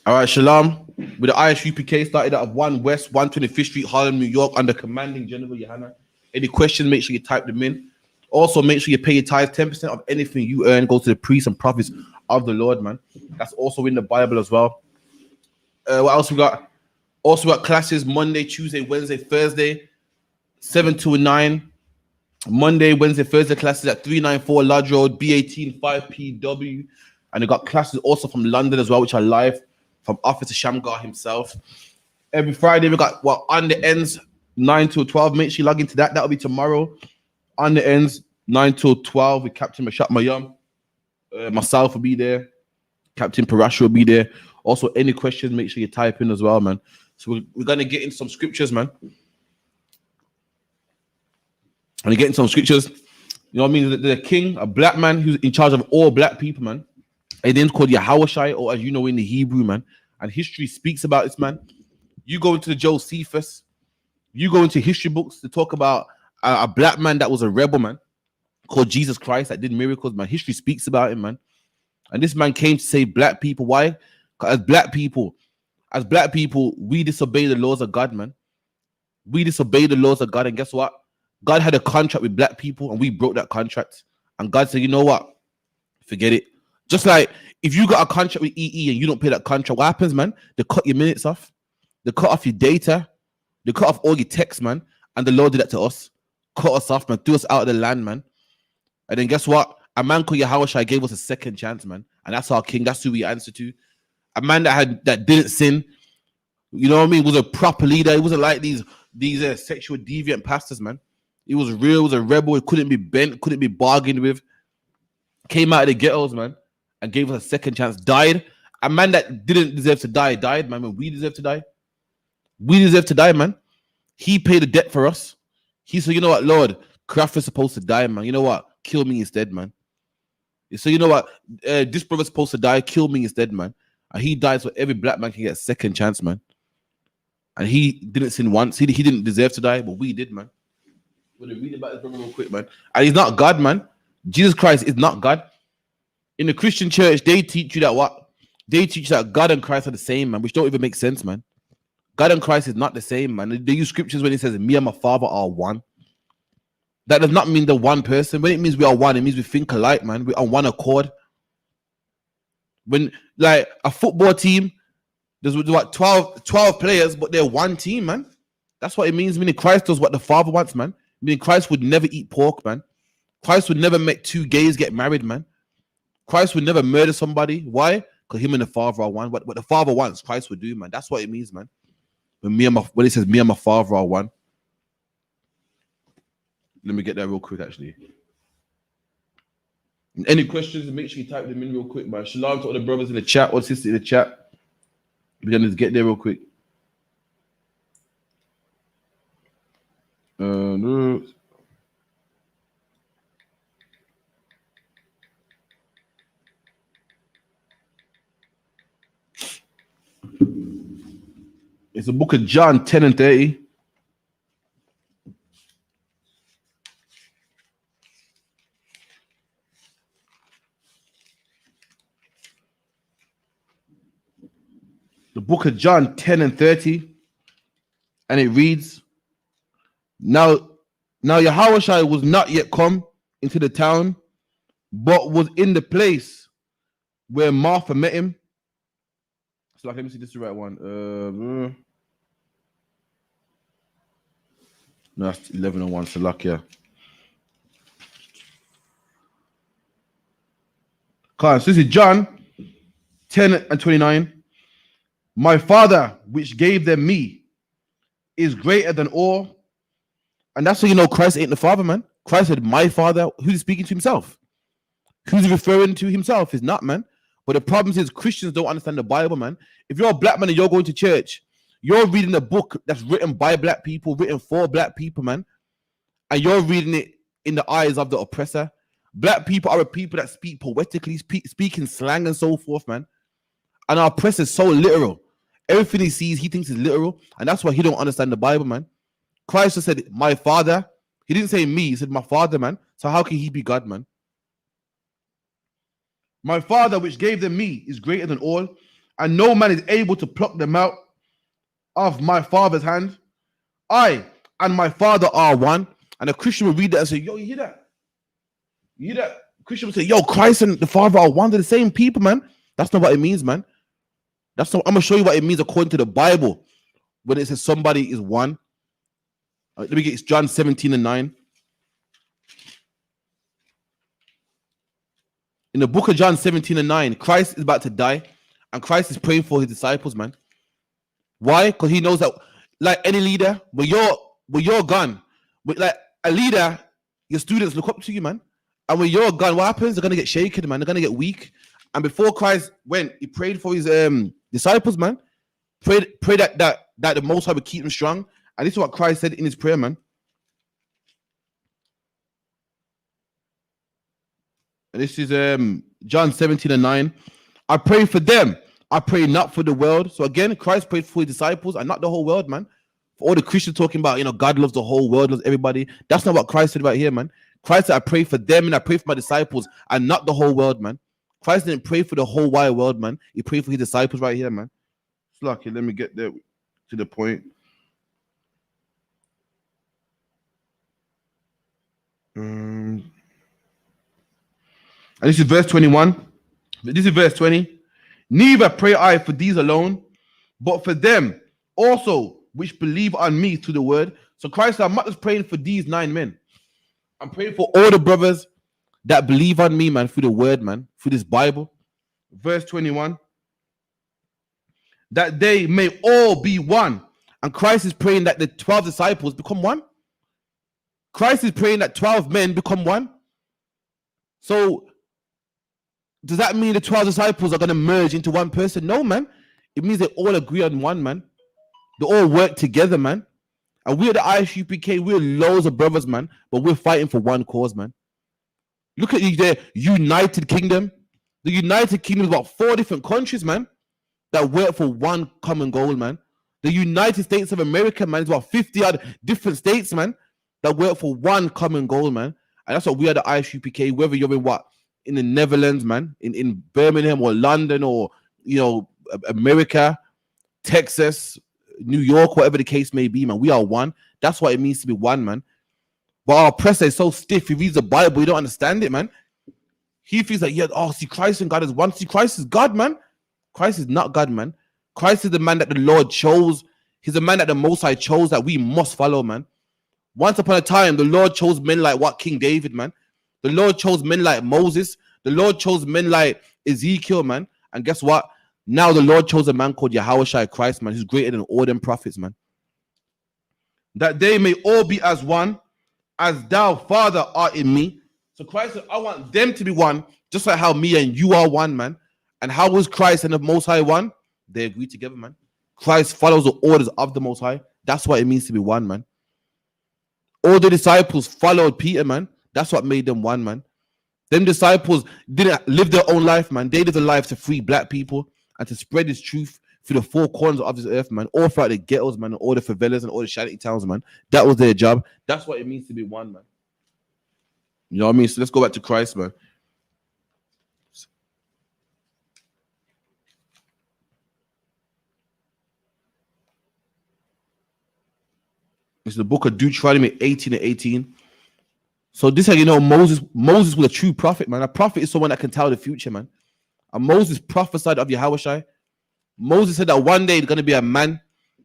All right, Shalom. With the I.S.U.P.K. started out of 1 West, 125th Street, Harlem, New York, under commanding General YAHANNA. Any questions, make sure you type them in. Also, make sure you pay your tithes. 10% of anything you earn goes to the priests and prophets of the Lord, man. That's also in the Bible as well. What else we got? Also, got classes Monday, Tuesday, Wednesday, Thursday, 7 to 9. Monday, Wednesday, Thursday classes at 394 Lodge Road, B18 5PW. And they got classes also from London as well, which are live from Officer Shamgar himself. Every Friday, we got on the ends 9 to 12. Make sure you log into that. That'll be tomorrow. On the ends 9 to 12 with Captain Mashat Mayam. Myself will be there. Captain Parash will be there. Also, any questions, make sure you type in as well, man. So we're going to get into some scriptures, man. And you're getting some scriptures. You know what I mean? The king, a black man who's in charge of all black people, man. His name's called YAHWH, or as you know in the Hebrew, man. And history speaks about this, man. You go into the Josephus, you go into history books to talk about a black man that was a rebel, man, called Jesus Christ, that did miracles, man. History speaks about him, man. And this man came to save black people. Why? Because as black people, we disobey the laws of God, man. We disobey the laws of God, and guess what? God had a contract with black people, and we broke that contract. And God said, you know what? Forget it. Just like if you got a contract with EE and you don't pay that contract, what happens, man? They cut your minutes off. They cut off your data. They cut off all your texts, man. And the Lord did that to us. Cut us off, man. Threw us out of the land, man. And then guess what? A man called YAHWH gave us a second chance, man. And that's our king. That's who we answer to. A man that didn't sin. You know what I mean? Was a proper leader. He wasn't like these sexual deviant pastors, man. He was real. He was a rebel. He couldn't be bent. Couldn't be bargained with. Came out of the ghettos, man. And gave us a second chance. Died. A man that didn't deserve to die died, man. When we deserve to die. We deserve to die, man. He paid the debt for us. He said, you know what, Lord? Kraft is supposed to die, man. You know what? Kill me instead, man. So you know what? This brother's supposed to die. Kill me instead, man. And he died so every black man can get a second chance, man. And he didn't sin once. He didn't deserve to die, but we did, man. We're going to read about this brother real quick, man. And he's not God, man. Jesus Christ is not God. In the Christian church, they teach you that what? They teach that God and Christ are the same, man, which don't even make sense, man. God and Christ is not the same, man. They use scriptures when it says, me and my Father are one. That does not mean the one person. When it means we are one, it means we think alike, man. We're on one accord. When, like, a football team, there's what, 12 players, but they're one team, man. That's what it means. Meaning Christ does what the Father wants, man. Meaning Christ would never eat pork, man. Christ would never make two gays get married, man. Christ would never murder somebody. Why? Because him and the Father are one. What the Father wants, Christ would do, man. That's what it means, man. When it says me and my Father are one. Let me get that real quick, actually. Any questions? Make sure you type them in real quick, man. Shalom to all the brothers in the chat or sisters in the chat. We're gonna get there real quick. No. It's the book of John 10 and 30. The book of John 10 and 30. And it reads, Now YAHWH was not yet come into the town, but was in the place where Martha met him. So like, let me see, this is the right one. No, that's 11 and 1. So luck, yeah. So this is John 10 and 29. My Father, which gave them me, is greater than all. And that's how you know Christ ain't the Father, man. Christ said, my Father. Who's speaking to himself? Who's referring to himself? He's not, man. But the problem is Christians don't understand the Bible, man. If you're a black man and you're going to church, you're reading a book that's written by black people, written for black people, man. And you're reading it in the eyes of the oppressor. Black people are a people that speak poetically, speak in slang and so forth, man. And our oppressor is so literal. Everything he sees, he thinks is literal. And that's why he don't understand the Bible, man. Christ just said, my Father. He didn't say me. He said, my Father, man. So how can he be God, man? My Father, which gave them me, is greater than all. and no man is able to pluck them out of my Father's hand. I and my Father are one. And a Christian will read that and say, yo, you hear that? You hear that? Christian will say, yo, Christ and the Father are one. They're the same people, man. That's not what it means, man. That's not. I'm gonna show you what it means according to the Bible when it says somebody is one. Let me get John 17:9. In the book of John 17:9, Christ is about to die, and Christ is praying for his disciples, man. Why? Because he knows that, like any leader, when you're gone, like a leader, your students look up to you, man. And when you're gone, what happens? They're gonna get shaken, man. They're gonna get weak. And before Christ went, he prayed for his disciples, man. Prayed that the Most High would keep them strong. And this is what Christ said in his prayer, man. And this is John 17:9. I pray for them. I pray not for the world. So again, Christ prayed for his disciples and not the whole world, man. For all the Christians talking about, God loves the whole world, loves everybody. That's not what Christ said right here, man. Christ said, I pray for them and I pray for my disciples and not the whole world, man. Christ didn't pray for the whole wide world, man. He prayed for his disciples right here, man. It's lucky. Let me get there to the point. And this is verse 21. This is verse 20. Neither pray I for these alone, but for them also which believe on me through the word. So Christ said, I'm not just praying for these 9 men. I'm praying for all the brothers that believe on me, man, through the word, man, through this Bible. Verse 21. That they may all be one. And Christ is praying that the 12 disciples become one. Christ is praying that 12 men become one. So does that mean the 12 disciples are going to merge into one person? No, man. It means they all agree on one, man. They all work together, man. And we're the I.S.U.P.K. We're loads of brothers, man. But we're fighting for one cause, man. Look at the United Kingdom. The United Kingdom is about 4 different countries, man, that work for one common goal, man. The United States of America, man, is about 50 other different states, man, that work for one common goal, man. And that's what we are, the I.S.U.P.K. Whether you're in what? In the Netherlands, man, in Birmingham or London or, America, Texas, New York, whatever the case may be, man. We are one. That's what it means to be one, man. But our oppressor is so stiff. He reads the Bible. He don't understand it, man. He feels like, see, Christ and God is one. See, Christ is God, man. Christ is not God, man. Christ is the man that the Lord chose. He's the man that the Most High chose that we must follow, man. Once upon a time, the Lord chose men like what? King David, man. The Lord chose men like Moses. The Lord chose men like Ezekiel, man. And guess what? Now the Lord chose a man called Yahawashi Christ, man, who's greater than all them prophets, man. That they may all be as one, as thou, Father, art in me. So Christ said, I want them to be one, just like how me and you are one, man. And how was Christ and the Most High one? They agreed together, man. Christ follows the orders of the Most High. That's what it means to be one, man. All the disciples followed Peter, man. That's what made them one, man. Them disciples didn't live their own life, man. They lived a life to free black people and to spread this truth through the 4 corners of this earth, man. All throughout the ghettos, man, and all the favelas and all the shanty towns, man. That was their job. That's what it means to be one, man. You know what I mean? So let's go back to Christ, man. It's the book of Deuteronomy 18:18. So this is how Moses was a true prophet, man. A prophet is someone that can tell the future, man. And Moses prophesied of Yahawashi. Moses said that one day there's going to be a man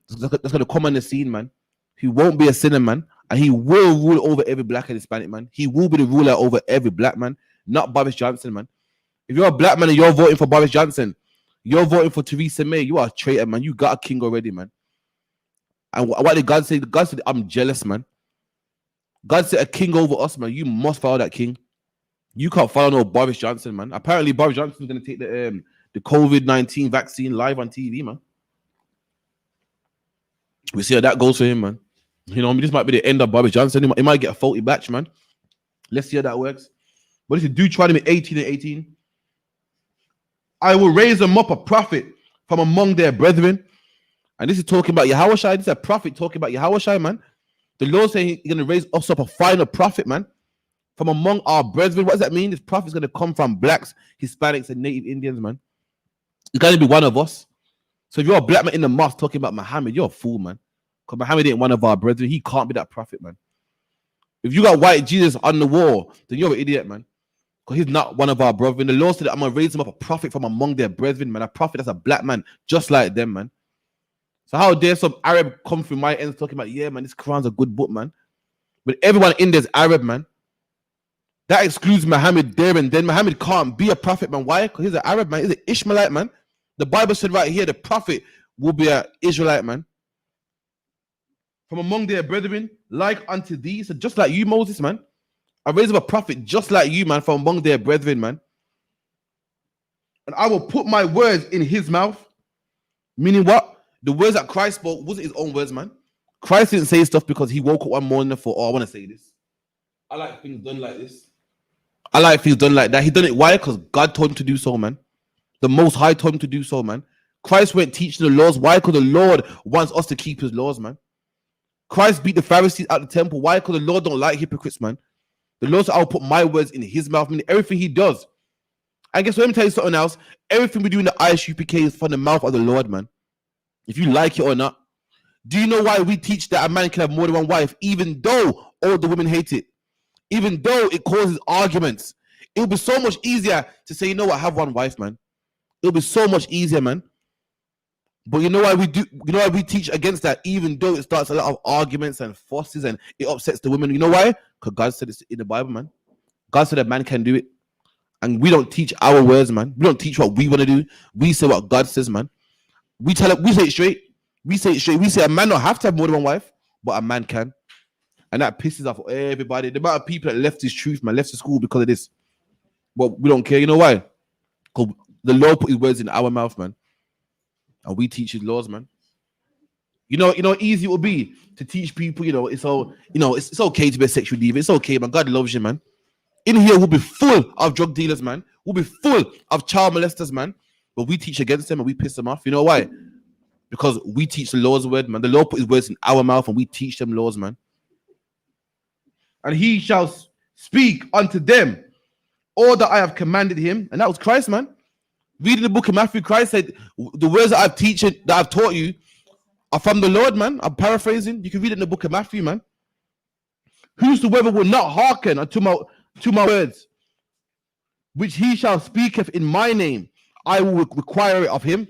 that's going to come on the scene, man. He won't be a sinner, man. And he will rule over every black and Hispanic, man. He will be the ruler over every black man, not Boris Johnson, man. If you're a black man and you're voting for Boris Johnson, you're voting for Theresa May, you are a traitor, man. You got a king already, man. And what did God say? God said, I'm jealous, man. God said a king over us, man. You must follow that king. You can't follow no Boris Johnson, man. Apparently, Boris Johnson is going to take the COVID-19 vaccine live on TV, man. We see how that goes for him, man. This might be the end of Boris Johnson. He might get a faulty batch, man. Let's see how that works. But this is Deuteronomy 18:18. I will raise them up a prophet from among their brethren. And this is talking about Yahawashi. This is a prophet talking about Yahawashi, man. The Lord saying he's going to raise us up a final prophet, man, from among our brethren. What does that mean? This prophet is going to come from blacks, Hispanics, and native Indians, man. It's got to be one of us. So if you're a black man in the mosque talking about Muhammad, you're a fool, man. Because Muhammad ain't one of our brethren. He can't be that prophet, man. If you got white Jesus on the wall, then you're an idiot, man. Because he's not one of our brethren. The Lord said that I'm going to raise him up a prophet from among their brethren, man. A prophet that's a black man, just like them, man. So how dare some Arab come through my ends talking about, yeah, man, this Quran's a good book, man. But everyone in there's Arab, man. That excludes Muhammad there and then. Muhammad can't be a prophet, man. Why? Because he's an Arab, man. He's an Ishmaelite, man. The Bible said right here, the prophet will be an Israelite, man. From among their brethren, like unto thee. So just like you, Moses, man. I raise up a prophet just like you, man, from among their brethren, man. And I will put my words in his mouth. Meaning what? The words that Christ spoke wasn't his own words, man. Christ didn't say stuff because he woke up one morning and thought, oh, I want to say this. I like things done like this. I like things done like that. He done it. Why? Because God told him to do so, man. The Most High told him to do so, man. Christ went teaching the laws. Why? Because the Lord wants us to keep his laws, man. Christ beat the Pharisees out the temple. Why? Because the Lord don't like hypocrites, man. The Lord said, I'll put my words in his mouth, meaning everything he does. And guess what? Let me tell you something else. Everything we do in the ISUPK is from the mouth of the Lord, man. If you like it or not. Do you know why we teach that a man can have more than one wife, even though all the women hate it? Even though it causes arguments. It would be so much easier to say, you know what, have one wife, man. It'll be so much easier, man. But you know why we do? You know why we teach against that? Even though it starts a lot of arguments and fusses and it upsets the women. You know why? Because God said it's in the Bible, man. God said a man can do it, and we don't teach our words, man. We don't teach what we want to do. We say what God says, man. We tell it. We say it straight. We say it straight. We say a man don't have to have more than one wife, but a man can, and that pisses off everybody. The amount of people that left this truth, man, left the school because of this. But we don't care. You know why? Because the Lord put his words in our mouth, man. And we teach his laws, man. You know, easy it will be to teach people, it's all, it's okay to be a sexual diva. It's okay, man. God loves you, man. In here, we'll be full of drug dealers, man. We'll be full of child molesters, man. But we teach against them and we piss them off. You know why? Because we teach the Lord's word, man. The Lord put his words in our mouth and we teach them laws, man. And he shall speak unto them all that I have commanded him. And that was Christ, man. Reading the book of Matthew, Christ said, the words that I've taught you are from the Lord, man. I'm paraphrasing. You can read it in the book of Matthew, man. Whosoever will not hearken unto my words, which he shall speaketh in my name, I will require it of him.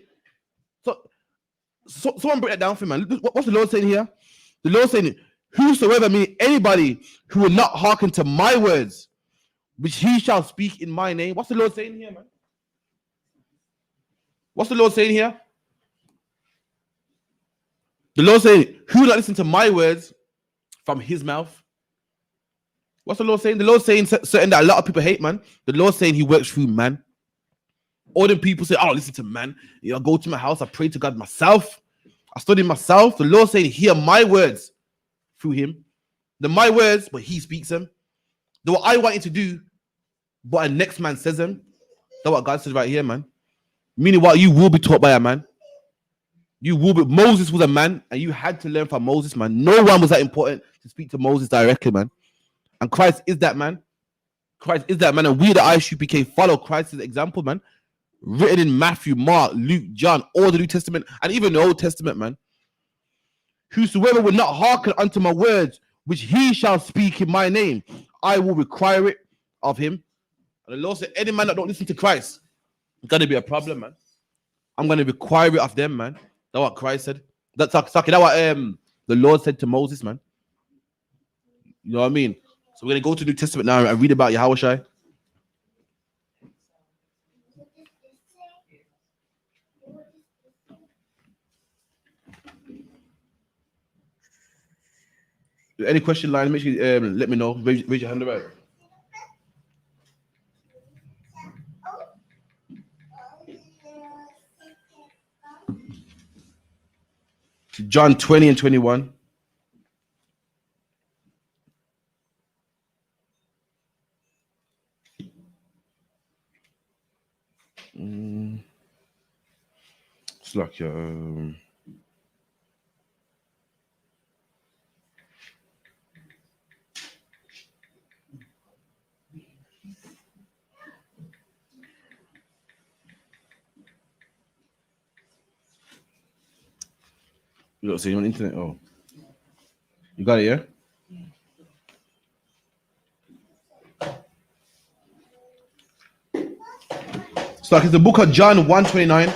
So someone break that down for me, man. What's the Lord saying here? The Lord saying, whosoever, meaning anybody who will not hearken to my words, which he shall speak in my name. What's the Lord saying here, man? What's the Lord saying here? The Lord saying, who will not listen to my words from his mouth? What's the Lord saying? The Lord saying something that a lot of people hate, man. The Lord saying he works through man. All them people say, oh, listen to man. I go to my house, I pray to God myself. I study myself. The Lord saying, hear my words through him. My words, but he speaks them. The what I want you to do, but a next man says them. That's what God says right here, man. Meaning what? You will be taught by a man. You will be. Moses was a man, and you had to learn from Moses, man. No one was that important to speak to Moses directly, man. And Christ is that man. Christ is that man, and we, the I.S.U.P.K, follow Christ's example, man. Written in Matthew, Mark, Luke, John, all the New Testament, and even the Old Testament, man. Whosoever will not hearken unto my words, which he shall speak in my name, I will require it of him. And the Lord said, any man that don't listen to Christ, it's going to be a problem, man. I'm going to require it of them, man. That's what Christ said. That's what the Lord said to Moses, man. You know what I mean? So we're going to go to the New Testament now and read about Yahawashi. Any question line, make sure you let me know. Raise your hand right. John 20 and 21. It's like You don't see on the internet. Oh, you got it, yeah. So like it's the book of John 1:29.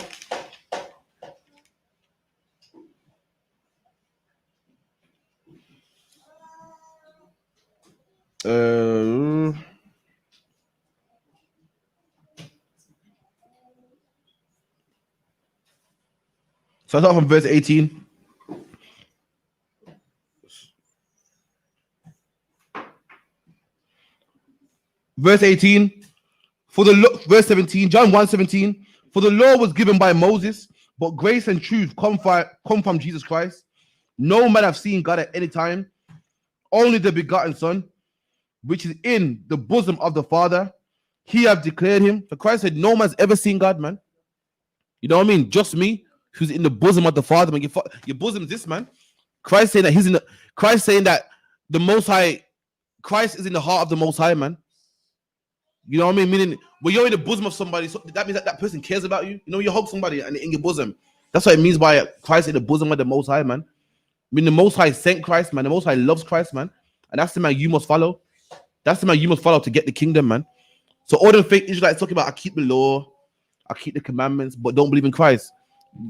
So I start from verse 18. Verse 18. Verse 17, John 1:17. For the law was given by Moses, but grace and truth come from Jesus Christ. No man have seen God at any time, only the begotten Son, which is in the bosom of the Father. He have declared him. For Christ said, no man's ever seen God, man. You know what I mean? Just me, who's in the bosom of the Father, man. Your bosom is this, man. Christ saying that he's in the Christ saying that the Most High, Christ is in the heart of the Most High, man. You know what I mean? Meaning when you're in the bosom of somebody, so that means that person cares about you. You know, you hug somebody and in your bosom. That's what it means by Christ in the bosom of the Most High, man. I mean, the Most High sent Christ, man. The Most High loves Christ, man. And that's the man you must follow. That's the man you must follow to get the kingdom, man. So all the fake Israelites talking about, I keep the law, I keep the commandments, but don't believe in Christ.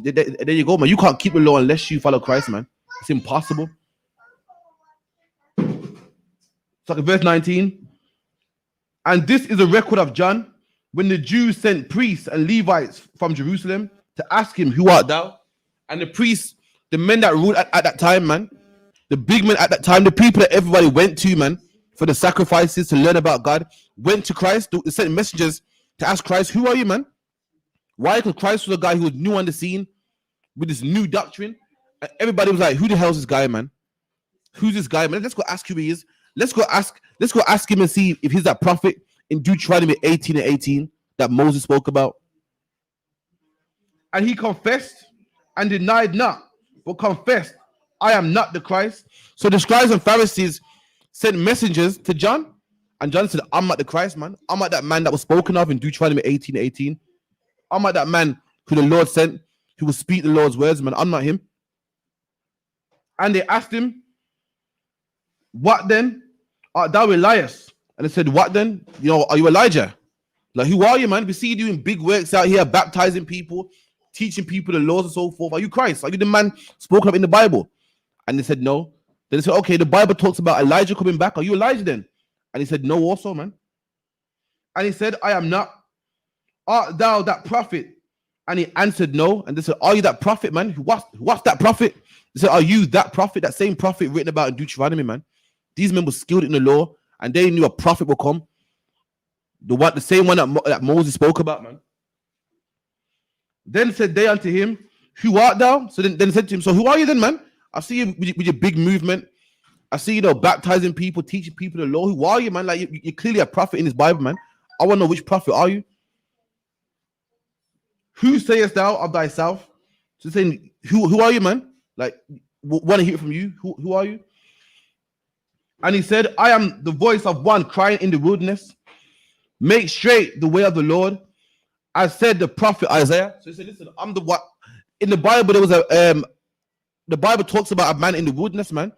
There you go, man. You can't keep the law unless you follow Christ, man. It's impossible. So like verse 19. And this is a record of John, when the Jews sent priests and Levites from Jerusalem to ask him, who art thou? And the priests, the men that ruled at that time, man, the big men at that time, the people that everybody went to, man, for the sacrifices to learn about God, went to Christ. They sent messengers to ask Christ, who are you, man? Why? Because Christ was a guy who was new on the scene with this new doctrine. And everybody was like, who the hell is this guy, man? Who's this guy, man? Let's go ask who he is. Let's go ask him and see if he's that prophet in Deuteronomy 18:18 that Moses spoke about. And he confessed and denied not, but confessed, I am not the Christ. So the scribes and Pharisees sent messengers to John, and John said, I'm not the Christ, man. I'm not that man that was spoken of in Deuteronomy 18:18. I'm not that man who the Lord sent, who will speak the Lord's words, man. I'm not him. And they asked him, what then? Art thou Elias? And they said, what then? You know, are you Elijah? Like, who are you, man? We see you doing big works out here, baptizing people, teaching people the laws and so forth. Are you Christ? Are you the man spoken of in the Bible? And they said, no. Then they said, okay, the Bible talks about Elijah coming back. Are you Elijah then? And he said, no, also, man. And he said, I am not. Art thou that prophet? And he answered, no. And they said, are you that prophet, man? What's that prophet? They said, are you that prophet, that same prophet written about in Deuteronomy, man? These men were skilled in the law, and they knew a prophet will come. The same one that Moses spoke about, man. Then said they unto him, who art thou? So then said to him, so who are you then, man? I see you with your big movement. I see you, baptizing people, teaching people the law. Who are you, man? Like, you're clearly a prophet in this Bible, man. I want to know which prophet are you? Who sayest thou of thyself? So saying, who are you, man? Like, want to hear from you. Who are you? And he said, I am the voice of one crying in the wilderness, make straight the way of the Lord. I said the prophet Isaiah. So he said, listen, I'm the what in the Bible. There was the Bible talks about a man in the wilderness, man,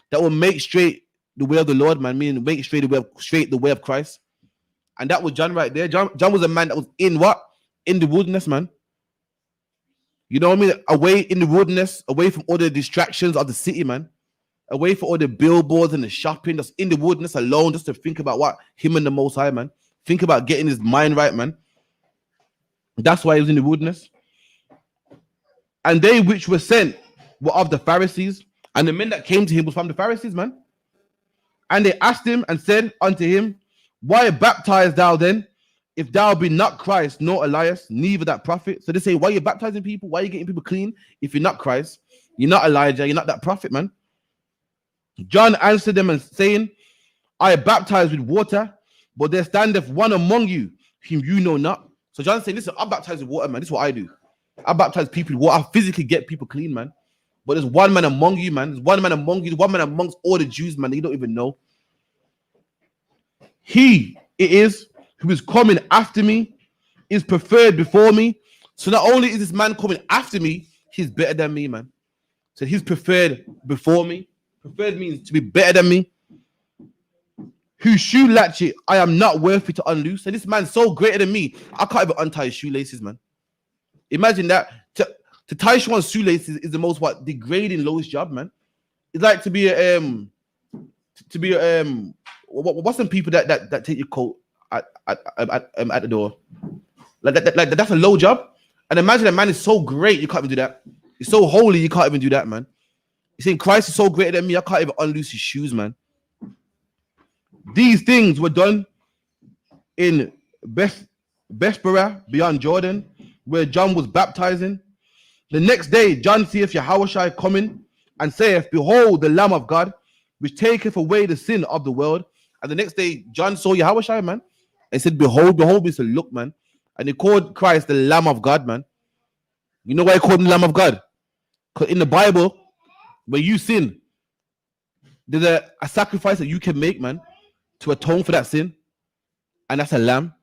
that will make straight the way of the Lord, man, meaning make straight the way of Christ. And that was John right there. John was a man that was in what? In the wilderness, man. You know what I mean? Away in the wilderness, away from all the distractions of the city, man. Away from all the billboards and the shopping, just in the wilderness alone, just to think about what him and the Most High, man. Think about getting his mind right, man. That's why he was in the wilderness. And they which were sent were of the Pharisees, and the men that came to him was from the Pharisees, man. And they asked him and said unto him, why baptize thou then, if thou be not Christ, nor Elias, neither that prophet? So they say, why are you baptizing people? Why are you getting people clean if you're not Christ? You're not Elijah, you're not that prophet, man. John answered them and saying, I baptize with water, but there standeth one among you whom you know not. So John said, listen, I baptize with water, man. This is what I do. I baptize people with water. I physically get people clean, man. But there's one man among you, man. There's one man among you. There's one man amongst all the Jews, man, that you don't even know. He it is who is coming after me is preferred before me. So not only is this man coming after me, he's better than me, man. said he's preferred before me. Preferred means to be better than me. Whose shoe latchet I am not worthy to unloose. And this man's so greater than me, I can't even untie his shoelaces, man. Imagine that. To tie someone's shoelaces is the most degrading, lowest job, man. It's like to be what's some people that take your coat at the door, like that's a low job. And imagine a man is so great, you can't even do that. He's so holy, you can't even do that, man. He's saying Christ is so greater than me, I can't even unloose his shoes, man. These things were done in Bethbara beyond Jordan, where John was baptizing. The next day, John seeth YAHANNA coming and saith, behold, the Lamb of God, which taketh away the sin of the world. And the next day, John saw YAHANNA, man, and said, behold, behold. He said, look, man. And he called Christ the Lamb of God, man. You know why he called him the Lamb of God? Because in the Bible, when you sin, there's a sacrifice that you can make, man, to atone for that sin. And that's a lamb.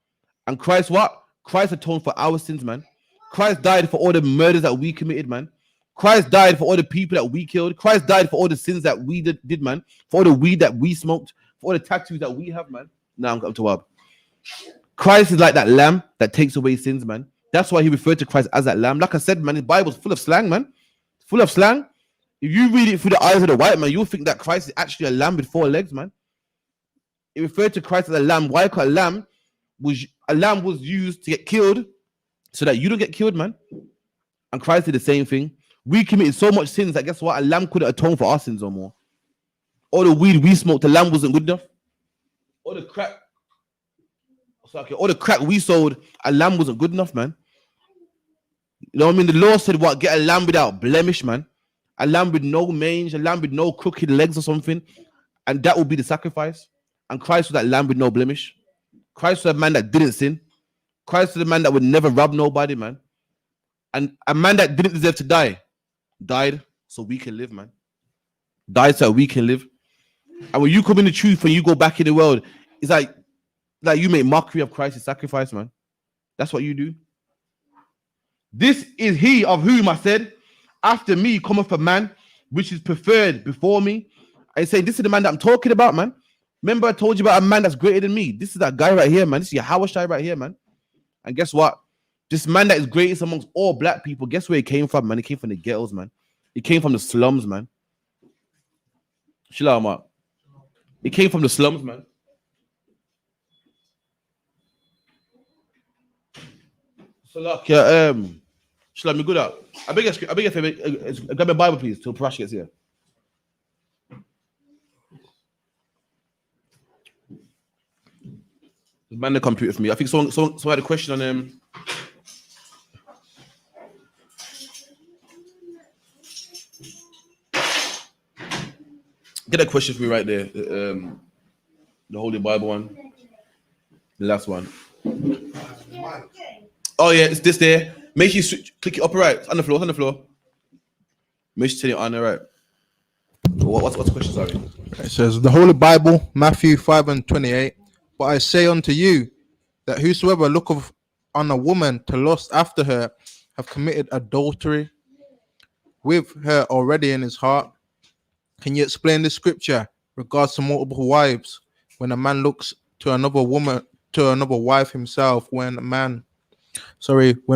And Christ what? Christ atoned for our sins, man. Christ died for all the murders that we committed, man. Christ died for all the people that we killed. Christ died for all the sins that we did, man. For all the weed that we smoked. For all the tattoos that we have, man. Now I'm to Wab. Christ is like that lamb that takes away sins, man. That's why he referred to Christ as that lamb. Like I said, man, the Bible's full of slang, man. Full of slang. If you read it through the eyes of the white man, you'll think that Christ is actually a lamb with 4 legs, man. It referred to Christ as a lamb. Why? Because a lamb was used to get killed so that you don't get killed, man. And Christ did the same thing. We committed so much sins that guess what? A lamb couldn't atone for our sins or more. All the weed we smoked, the lamb wasn't good enough. All the crack we sold, a lamb wasn't good enough, man. You know what I mean? The law said what? Get a lamb without blemish, man. A lamb with no mange, a lamb with no crooked legs or something. And that would be the sacrifice. And Christ was that lamb with no blemish. Christ was a man that didn't sin. Christ was a man that would never rob nobody, man. And a man that didn't deserve to die, died so we can live, man. Died so we can live. And when you come in the truth, when you go back in the world, it's like you make mockery of Christ's sacrifice, man. That's what you do. This is he of whom I said, after me cometh a man which is preferred before me. I say, this is the man that I'm talking about, man. Remember I told you about a man that's greater than me. This is that guy right here, man. This is YAHANNA right here, man. And guess what? This man that is greatest amongst all black people, guess where he came from, man? He came from the ghettos, man. He came from the slums, man. SHALAM. He came from the slums, man. So look, yeah, SHALAM, you good up? I beg you, grab my Bible, please, till Parash gets here. Man, the computer for me. I think someone had a question on Get a question for me right there. The Holy Bible one. The last one. Oh yeah, it's this there. Make sure you click it upper right. It's on the floor. It's on the floor. Make sure you turn it on the right. What's the question? Sorry. It says the Holy Bible, Matthew 5:28. But I say unto you that whosoever looketh on a woman to lust after her have committed adultery with her already in his heart. Can you explain the scripture regards to multiple wives when a man looks to another woman, to another wife himself, when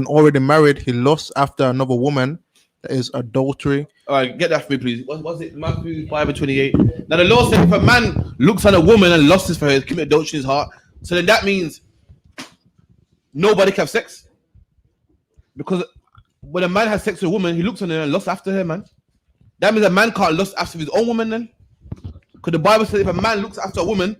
already married, he lusts after another woman? That is adultery. All right, get that for me, please. What was it? Matthew 5:28. Now the law said if a man looks on a woman and lusts for her, he commits adultery in his heart. So then that means nobody can have sex. Because when a man has sex with a woman, he looks on her and lusts after her, man. That means a man can't lust after his own woman then. Because the Bible says if a man looks after a woman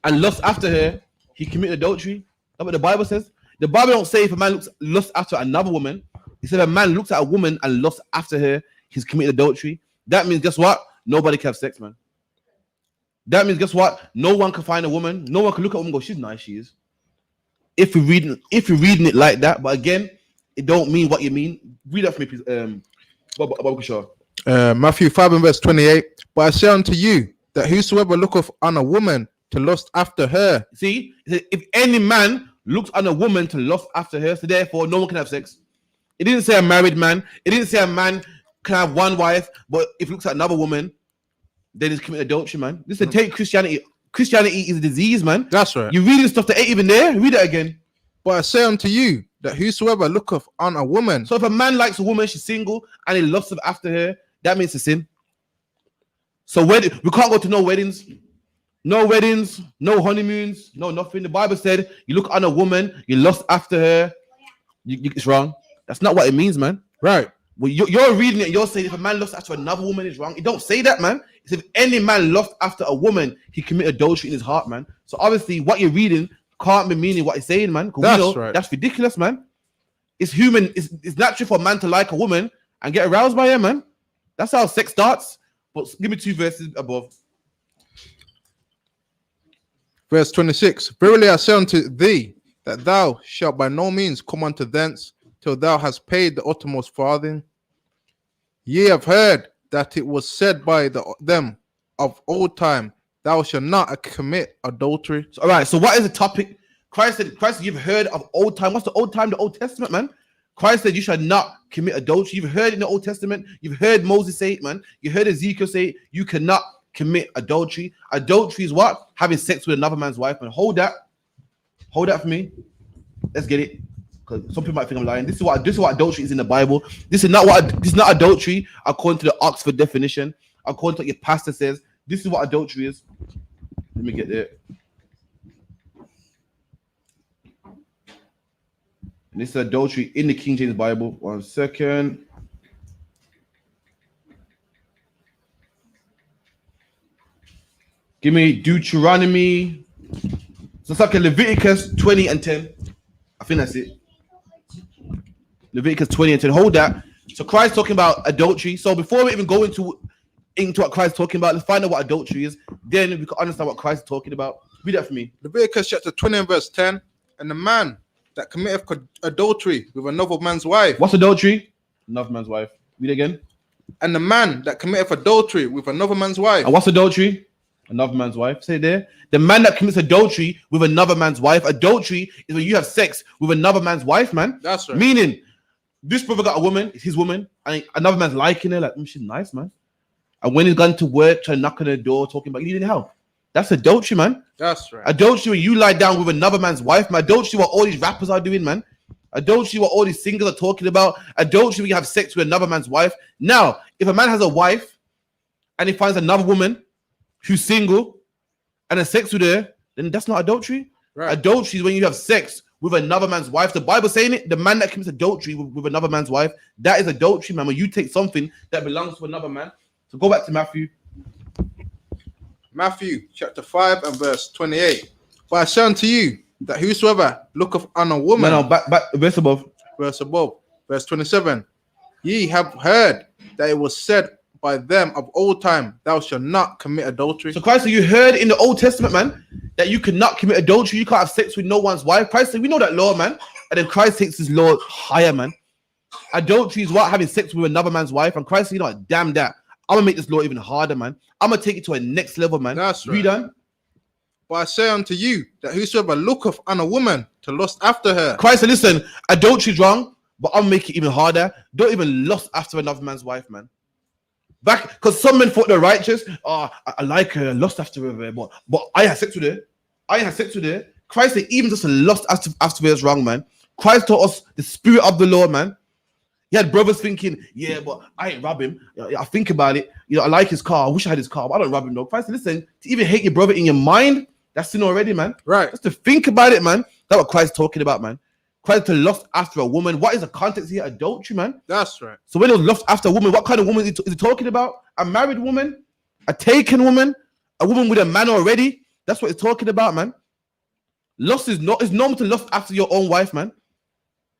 and lusts after her, he commits adultery. That's what the Bible says. The Bible don't say if a man lusts after another woman. He said if a man looks at a woman and lusts after her, he's committed adultery. That means, guess what? Nobody can have sex, man. That means, guess what? No one can find a woman. No one can look at a woman and go, she's nice, she is. If you're reading it like that, but again, it don't mean what you mean. Read that for me, please. Matthew 5:28. But I say unto you that whosoever looketh on a woman to lust after her. See, if any man looks on a woman to lust after her, so therefore no one can have sex. It didn't say a married man. It didn't say a man can have one wife, but if he looks at another woman, then he's committing adultery, man. Listen, take Christianity. Christianity is a disease, man. That's right. You're reading stuff that ain't even there. Read it again. But I say unto you that whosoever looketh on a woman. So if a man likes a woman, she's single, and he lusts after her, that means a sin. So we can't go to no weddings, no honeymoons, no nothing. The Bible said you look on a woman, you lust after her. It's wrong. That's not what it means, man. Right. Well, you're reading it. You're saying if a man lusts after another woman, it's wrong. It don't say that, man. It's if any man lusts after a woman, he committed adultery in his heart, man. So obviously, what you're reading can't be meaning what it's saying, man. That's right. That's ridiculous, man. It's human. It's natural for a man to like a woman and get aroused by her, man. That's how sex starts. But give me 2 verses above. Verse 26. Verily I say unto thee that thou shalt by no means come unto thence till thou hast paid the uttermost farthing. Ye have heard that it was said by them of old time, thou shalt not commit adultery. So, all right, so what is the topic? Christ said, you've heard of old time. What's the old time? The Old Testament, man. Christ said you shall not commit adultery. You've heard in the Old Testament. You've heard Moses say it, man. You heard Ezekiel say it. You cannot commit adultery. Adultery is what? Having sex with another man's wife. And hold that for me. Let's get it. Because some people might think I'm lying. This is what adultery is in the Bible. This is not adultery according to the Oxford definition. According to what your pastor says. This is what adultery is. Let me get there. And this is adultery in the King James Bible. 1 second. Give me Deuteronomy. So it's like a Leviticus 20 and 10. I think that's it. Leviticus 20 and 10. Hold that. So Christ talking about adultery. So before we even go into what Christ is talking about, let's find out what adultery is. Then we can understand what Christ is talking about. Read that for me. Leviticus chapter 20 and verse 10. And the man that committeth adultery with another man's wife. What's adultery? Another man's wife. Read again. And the man that committeth adultery with another man's wife. And what's adultery? Another man's wife. Say there. The man that commits adultery with another man's wife. Adultery is when you have sex with another man's wife, man. That's right. Meaning, this brother got a woman, it's his woman, and another man's liking her, like, she's nice, man. And when he's gone to work, trying to knock on the door, talking about, you need help. That's adultery, man. That's right. Adultery when you lie down with another man's wife, man. Adultery what all these rappers are doing, man. Adultery what all these singers are talking about. Adultery when you have sex with another man's wife. Now, if a man has a wife and he finds another woman who's single and has sex with her, then that's not adultery. Right. Adultery is when you have sex with another man's wife. The Bible saying it, the man that commits adultery with another man's wife, that is adultery, man. When you take something that belongs to another man. So go back to Matthew. Matthew chapter 5 and verse 28. But I say unto you that whosoever looketh on a woman. No, back verse above. Verse above. Verse 27. Ye have heard that it was said by them of old time, thou shalt not commit adultery. So Christ said, you heard in the Old Testament, man, that you cannot commit adultery. You can't have sex with no one's wife. Christ said, we know that law, man. And then Christ takes his law higher, man. Adultery is what? Having sex with another man's wife. And Christ said, you know what? Damn that. I'm going to make this law even harder, man. I'm going to take it to a next level, man. That's right. Read on. But I say unto you that whosoever looketh on a woman to lust after her. Christ said, listen, adultery is wrong, but I'll make it even harder. Don't even lust after another man's wife, man. Back, because some men thought they're righteous. Oh, I like her, lust after her, but I had sex with her. Christ said, even just a lust after her is wrong, man. Christ taught us the spirit of the Lord, man. He had brothers thinking, yeah, but I ain't rob him. I think about it. You know, I like his car. I wish I had his car, but I don't rob him, though. Christ said, listen, to even hate your brother in your mind, that's sin already, man. Right. Just to think about it, man. That's what Christ's talking about, man. Christ to lust after a woman. What is the context here? Adultery, man. That's right. So when he was lust after a woman, what kind of woman is he talking about? A married woman? A taken woman? A woman with a man already? That's what he's talking about, man. Lust is not. It's normal to lust after your own wife, man.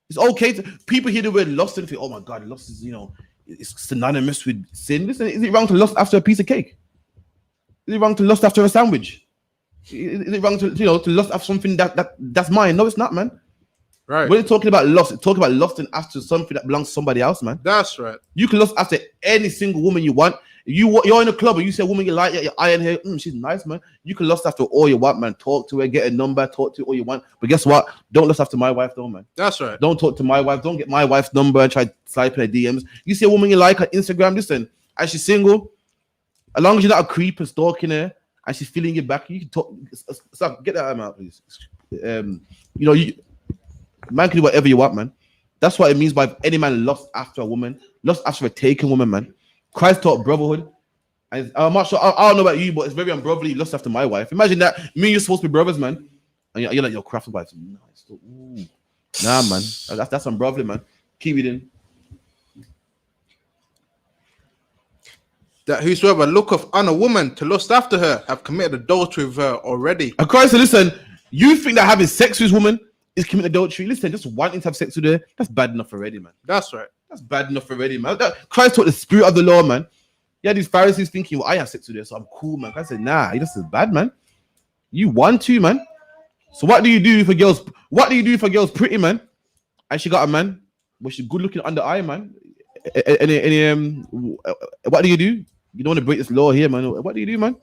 It's okay to people hear the word lust and think, oh my God, lust is, it's synonymous with sin. Listen, is it wrong to lust after a piece of cake? Is it wrong to lust after a sandwich? Is it wrong to lust after something that's mine? No, it's not, man. Right. When it's talking about lust, it's talking about lusting after something that belongs to somebody else, man. That's right. You can lust after any single woman you want. You're in a club and you say a woman you like, your iron hair, she's nice, man. You can lust after all you want, man. Talk to her, get a number, talk to her all you want. But guess what? Don't lust after my wife, though, man. That's right. Don't talk to my wife. Don't get my wife's number and try to slide in her DMs. You see a woman you like on Instagram, listen, and she's single, as long as you're not a creep and stalking her and she's feeling you back, you can talk. Stop, get that out, please. Man can do whatever you want, man. That's what it means by if any man lust after a woman, lust after a taken woman, man. Christ taught brotherhood. And I'm not sure, I don't know about you, but it's very unbrotherly lust after my wife. Imagine that, me and you're supposed to be brothers, man. And you're like, your craft wife. Nice. Nah, man. That's unbrotherly, man. Keep it in. That whosoever looketh on a woman to lust after her have committed adultery with her already. And Christ said, listen, you think that having sex with this woman is committing adultery? Listen, just wanting to have sex with her, that's bad enough already, man. That's right. That's bad enough already, man. Christ taught the spirit of the law, man. Yeah, these Pharisees thinking, well, I have sex with her, so I'm cool, man. Christ said, nah, this is bad, man. You want to, man. So what do you do for girls? What do you do for girls pretty, man? And she got a man, but she's good looking under eye, man. What do? You don't want to break this law here, man. What do you do, man?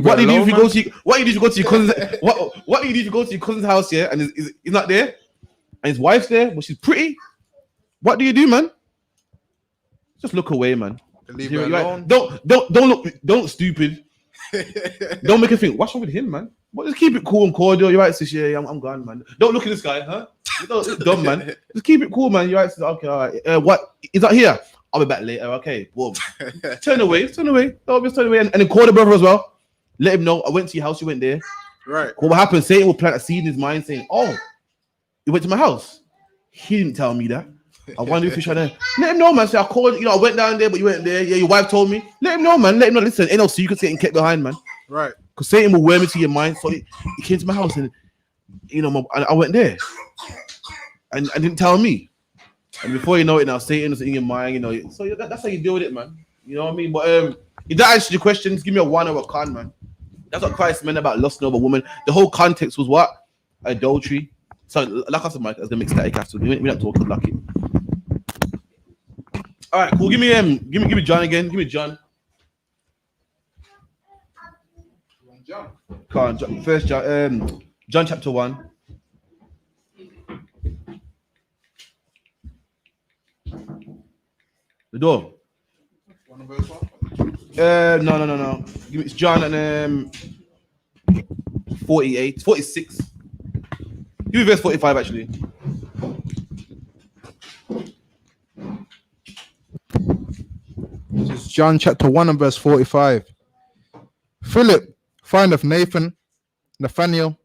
What do you do if you go to? What do you do if you go to your cousin's? What do you do if you go to your cousin's house, yeah, and he's not there, and his wife's there, but she's pretty? What do you do, man? Just look away, man. Leave her alone. Don't stupid. Don't make her think. What's wrong with him, man? But just keep it cool and cordial. You're right, sis. Yeah, I'm gone, man. Don't look at this guy, huh? It's dumb, man. Just keep it cool, man. You're right, sis. Okay, all right. What? He's not here. I'll be back later. Okay, boom. Turn away. Don't just turn away, and then call the brother as well. Let him know I went to your house. You went there. Right. What happened? Satan will plant a seed in his mind, saying, "Oh, you went to my house. He didn't tell me that. I wonder if he's trying to let him know, man. Say I called. I went down there, but you weren't there. Yeah, your wife told me. Let him know, man. Let him know. Listen, ain't no secrets getting kept behind, man. Right. Because Satan will worm into your mind. So he came to my house, and I went there, and didn't tell me. And before you know it, now Satan is in your mind. So that's how you deal with it, man. You know what I mean? But if that answers your questions, give me a 1 or a con, man. That's what Christ meant about lusting over a woman. The whole context was what? Adultery. So, like I said, Mike, I was gonna make static after. We're not talking like it. All right, cool. Give me John again. Give me John. John. First John. John chapter 1. The door. No. Give me John and 46. Give me verse 45 actually. This is John chapter 1 and verse 45. Philip findeth Nathanael,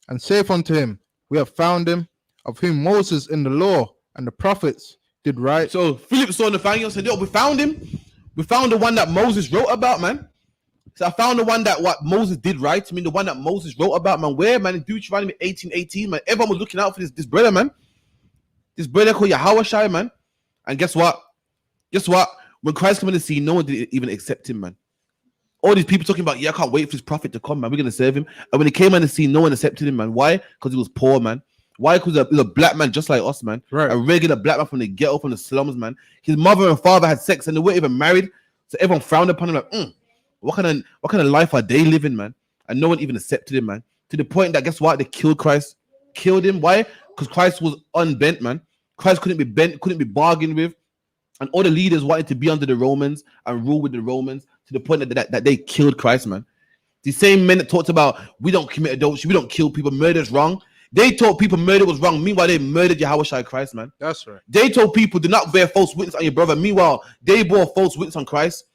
and saith unto him, We have found him, of whom Moses in the law and the prophets did write. So Philip saw Nathanael and said, "Yo, we found him. We found the one that Moses wrote about, man." So I found the one that what Moses did write. I mean, the one that Moses wrote about, man. Where, man? In Deuteronomy 18:18, man. Everyone was looking out for this brother, man. This brother called YAHANNA, man. And guess what? When Christ came in the scene, no one did even accept him, man. All these people talking about, I can't wait for this prophet to come, man. We're going to serve him. And when he came on the scene, no one accepted him, man. Why? Because he was poor, man. Why? Because he was a black man just like us, man. Right. A regular black man from the ghetto, from the slums, man. His mother and father had sex and they weren't even married. So everyone frowned upon him like, what kind of life are they living, man? And no one even accepted him, man. To the point that, guess what? They killed Christ. Killed him. Why? Because Christ was unbent, man. Christ couldn't be bent, couldn't be bargained with. And all the leaders wanted to be under the Romans and rule with the Romans to the point that they killed Christ, man. The same men that talked about, we don't commit adultery, we don't kill people, murder's wrong. They told people murder was wrong. Meanwhile, they murdered Yahushua Christ, man. That's right. They told people, do not bear false witness on your brother. Meanwhile, they bore false witness on Christ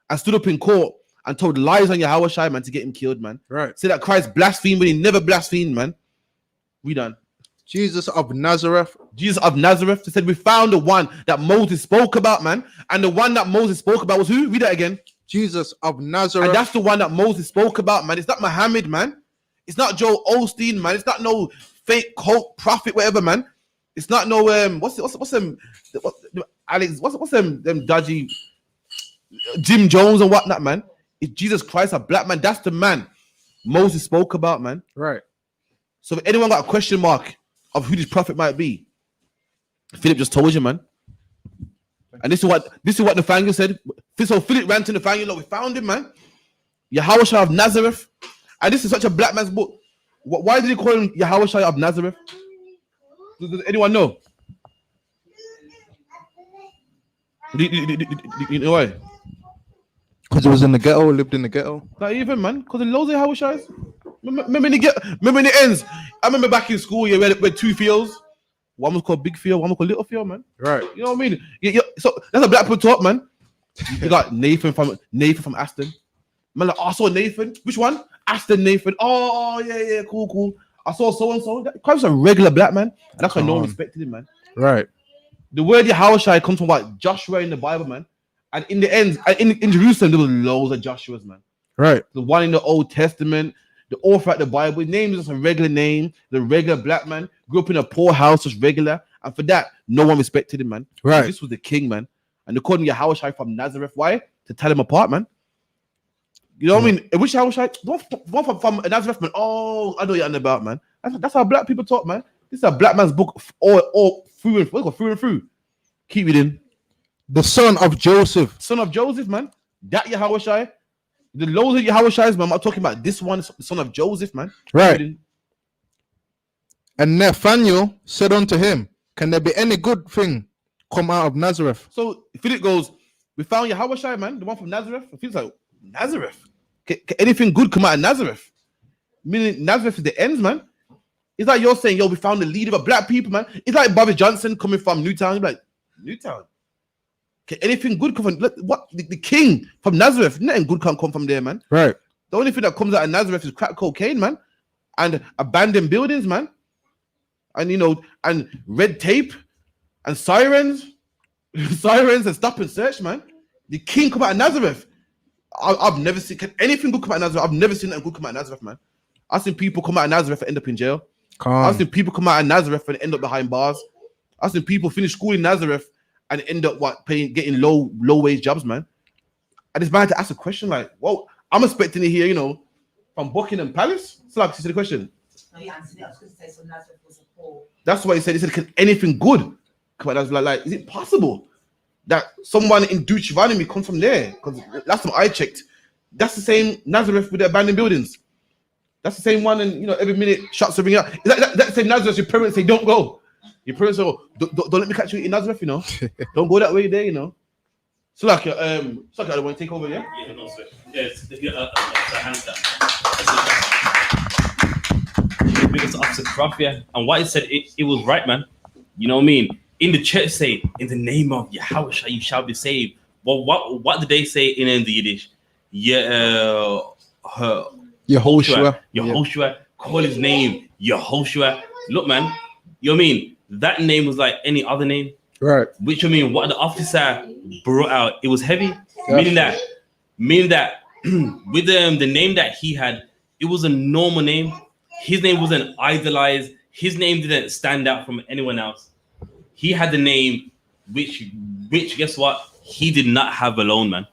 and stood up in court and told lies on Yahushua, man, to get him killed, man. Right. Say that Christ blasphemed when he never blasphemed, man. We done. Jesus of Nazareth. Jesus of Nazareth. They said, we found the one that Moses spoke about, man. And the one that Moses spoke about was who? Read that again. Jesus of Nazareth. And that's the one that Moses spoke about, man. It's not Muhammad, man. It's not Joel Osteen, man. It's not no fake cult prophet, whatever, man. It's not no what's them dodgy Jim Jones and whatnot, man. It's Jesus Christ, a black man. That's the man Moses spoke about, man. Right. So if anyone got a question mark of who this prophet might be. Philip just told you, man. And this is what Nathaniel said. So Philip ran to Nathaniel, look, we found him, man. Yahushua of Nazareth. And this is such a black man's book. Why did he call him Yahushua of Nazareth? Does anyone know? You know why? Because he was in the ghetto, lived in the ghetto. Not even, man. Because the loads of Yahushas. Remember in the ends. I remember back in school, we had two fields. One was called Big Field, one was called Little Field, man. Right. You know what I mean? So that's a black people talk, man. You got Nathan from Aston. Man, like, I saw Nathan. Which one? Aston Nathan. Oh, yeah, cool. I saw so and so. That was a regular black man, and that's why no one respected him, man. Right. The word Yahushua comes from what? Joshua in the Bible, man. And in the end, in Jerusalem, there was loads of Joshuas, man. Right. The one in the Old Testament, the author of the Bible, his name is just a regular name, the regular black man, grew up in a poor house, just regular. And for that, no one respected him, man. Right. So this was the king, man. And they called him Yahushua from Nazareth. Why? To tell him apart, man. You know what I mean? Which Yahushua? One from Nazareth, man. Oh, I know you're on about, man. That's how black people talk, man. This is a black man's book, all through and through. Keep reading. The son of Joseph. Son of Joseph, man. That Yahushua. The loads of Yahushua, man. I'm talking about this one, the son of Joseph, man. Right. And Nathaniel said unto him, can there be any good thing come out of Nazareth? So Philip goes, we found Yahushua, man, the one from Nazareth. Philip's like, Nazareth? Can anything good come out of Nazareth? Meaning Nazareth is the ends, man. It's like you're saying, yo, we found the leader of black people, man. It's like Boris Johnson coming from Newtown. You're like, Newtown? Can anything good come from what? The king from Nazareth? Nothing good can't come from there, man. Right. The only thing that comes out of Nazareth is crack cocaine, man, and abandoned buildings, man, and and red tape and sirens and stop and search, man. The king come out of Nazareth. I've never seen anything good come out of Nazareth. I've never seen anything good come out of Nazareth, man. I've seen people come out of Nazareth and end up in jail. I've seen people come out of Nazareth and end up behind bars. I've seen people finish school in Nazareth and end up getting low wage jobs, man. And it's bad to ask a question like, well, I'm expecting to hear, from Buckingham Palace. So like, see the question. No, you answered it. I was going to say, so Nazareth was a poor. That's what he said. He said, can anything good come out of Nazareth? Like, is it possible that someone in Deuteronomy comes from there? Because last time I checked, that's the same Nazareth with the abandoned buildings. That's the same one, and every minute shots are ringing out. That same Nazareth, your parents say, don't go. Your parents say, don't let me catch you in Nazareth, Don't go that way there, So like, I want to take over, yeah? Yeah, no, sir. Yes, hands down. Biggest officer Prof, yeah. And what he said, it was right, man. You know what I mean? In the church say, in the name of Yahushua, you shall be saved. Well, what did they say in the Yiddish? Yehoshua, call his name Yehoshua. Look, man, you know what I mean? That name was like any other name. Right. Which I mean, what the officer brought out, it was heavy. Meaning that with the name that he had, it was a normal name. His name wasn't idolized. His name didn't stand out from anyone else. He had the name which guess what? He did not have alone, man.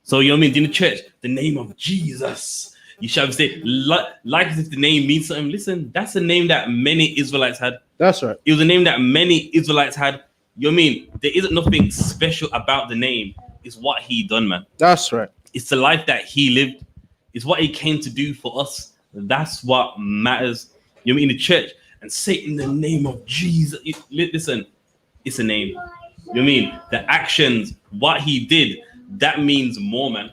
So you know what I mean? In the church, the name of Jesus, you shall say, like as if the name means something. Listen, that's a name that many Israelites had. That's right. It was a name that many Israelites had. You know what I mean? There isn't nothing special about the name. It's what he done, man. That's right. It's the life that he lived. It's what he came to do for us. That's what matters. You know what I mean? In the church and say in the name of Jesus. Listen, it's a name. You know what I mean? The actions, what he did, that means more, man.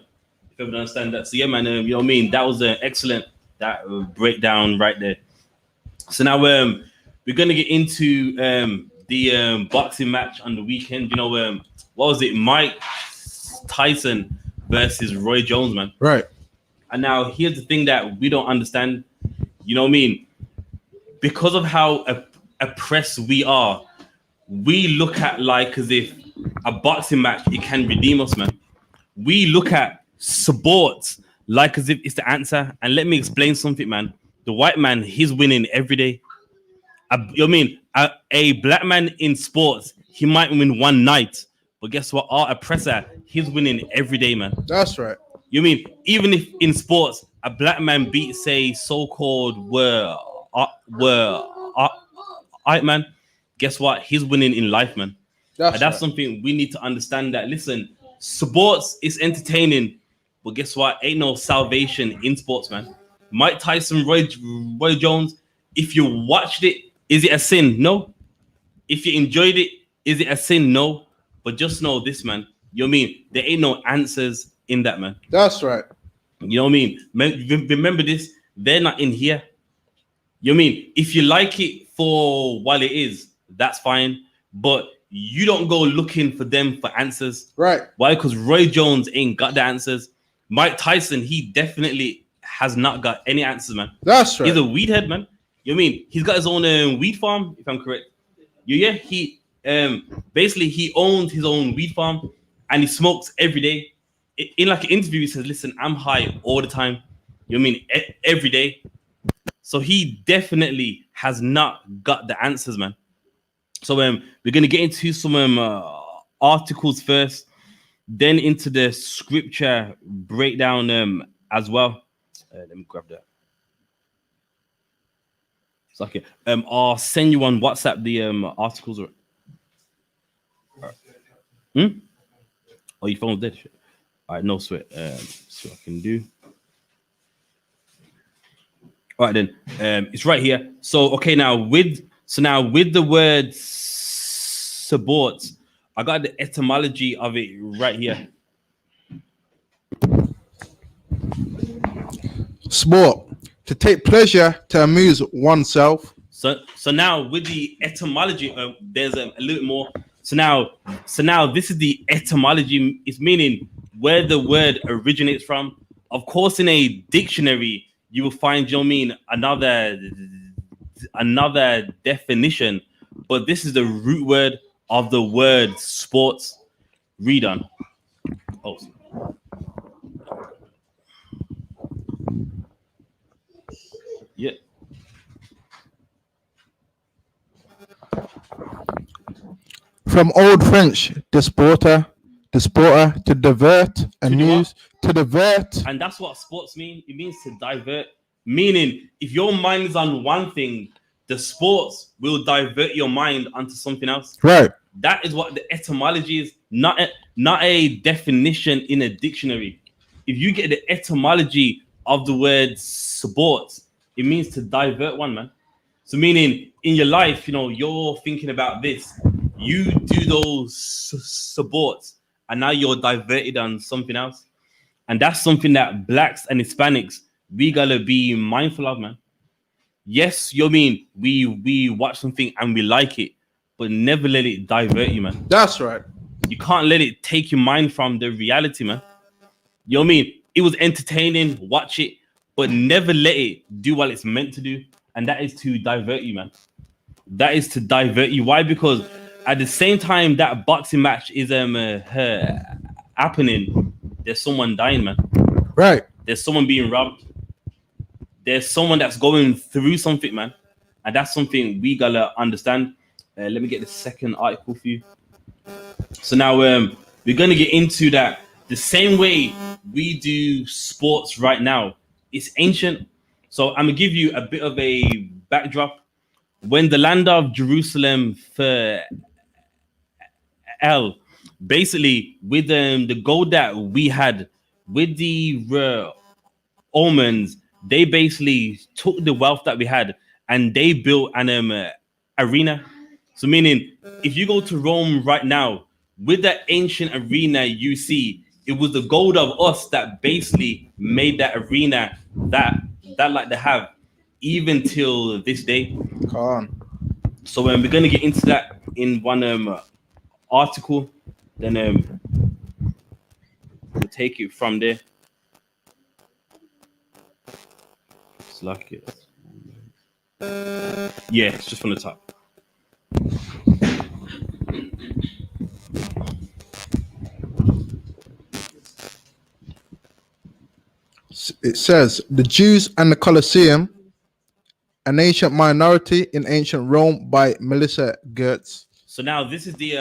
If you ever understand that. So yeah, man, you know what I mean? That was an excellent breakdown right there. So now we're going to get into the boxing match on the weekend. What was it? Mike Tyson versus Roy Jones, man. Right. And now here's the thing that we don't understand. You know what I mean? Because of how oppressed we are, we look at like as if a boxing match, it can redeem us, man. We look at sports like as if it's the answer. And let me explain something, man. The white man, he's winning every day. You know what I mean? A black man in sports, he might win one night. But guess what? Our oppressor, he's winning every day, man. That's right. You mean even if in sports a black man beats, say, so-called were all right, man, guess what? He's winning in life, man. That's And that's right. something we need to understand that, listen, sports is entertaining, but guess what? Ain't no salvation in sports, man. Mike Tyson, Roy Jones, if you watched it, is it a sin? No. If you enjoyed it, is it a sin? No. But just know this, man. You know what I mean? There ain't no answers in that, man. That's right. You know what I mean? Remember this, they're not in here. You know what I mean? If you like it for what it is, that's fine. But you don't go looking for them for answers. Right. Why? Because Roy Jones ain't got the answers. Mike Tyson, he definitely has not got any answers, man. That's right. He's a weed head, man. You know what I mean? He's got his own weed farm, if I'm correct. Yeah, he basically he owns his own weed farm and he smokes every day. In like an interview, he says, listen, I'm high all the time. You know what I mean? Every day. So he definitely has not got the answers, man. So we're gonna get into some articles first, then into the scripture breakdown as well. Let me grab that. It's okay. I'll send you on WhatsApp the articles. Oh, your phone's dead. Shit. All right, no sweat. So I can do. All right then. It's right here. So okay, now with the word support, I got the etymology of it right here. Sport. To take pleasure, to amuse oneself. So now with the etymology, there's a little more. So now this is the etymology. It's meaning where the word originates from. Of course, in a dictionary, you will find, you know what I mean, another definition. But this is the root word of the word sports. Read on. Oh. Yeah. From Old French, disporter, to divert, amuse, to divert. And that's what sports mean. It means to divert. Meaning, if your mind is on one thing, the sports will divert your mind onto something else. Right. That is what the etymology is, not a definition in a dictionary. If you get the etymology of the word sports, it means to divert one, man. So meaning in your life, you know, you're thinking about this, you do those sports, and now you're diverted on something else. And that's something that blacks and Hispanics, we gotta be mindful of, man. Yes, you know what I mean, we watch something and we like it, but never let it divert you, man. That's right. You can't let it take your mind from the reality, man. You know what I mean? It was entertaining, watch it, but never let it do what it's meant to do. And that is to divert you, man. That is to divert you. Why? Because at the same time that boxing match is happening, there's someone dying, man. Right. There's someone being robbed. There's someone that's going through something, man. And that's something we gotta understand. Let me get the second article for you. So now we're gonna get into that. The same way we do sports right now, it's ancient. So I'm gonna give you a bit of a backdrop. When the land of Jerusalem fell, basically with the gold that we had with the Romans, they basically took the wealth that we had and they built an arena. So meaning, if you go to Rome right now, with that ancient arena you see, it was the gold of us that basically made that arena that like they have even till this day. Come on. So we're gonna get into that in one article, then we'll take it from there. It's like it. Yeah, it's just from the top. It says the Jews and the Colosseum, an ancient minority in ancient Rome by Melissa Gertz. So now this is the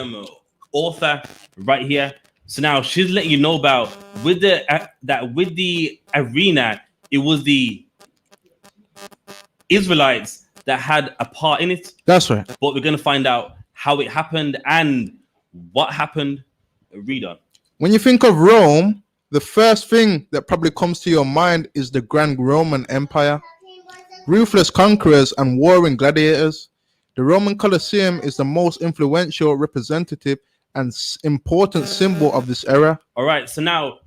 author right here. So now she's letting you know about with the arena, it was the Israelites that had a part in it. That's right. But we're going to find out how it happened and what happened. Read on. When you think of Rome, the first thing that probably comes to your mind is the Grand Roman Empire. Ruthless conquerors and warring gladiators. The Roman Colosseum is the most influential, representative, and important symbol of this era. All right, so now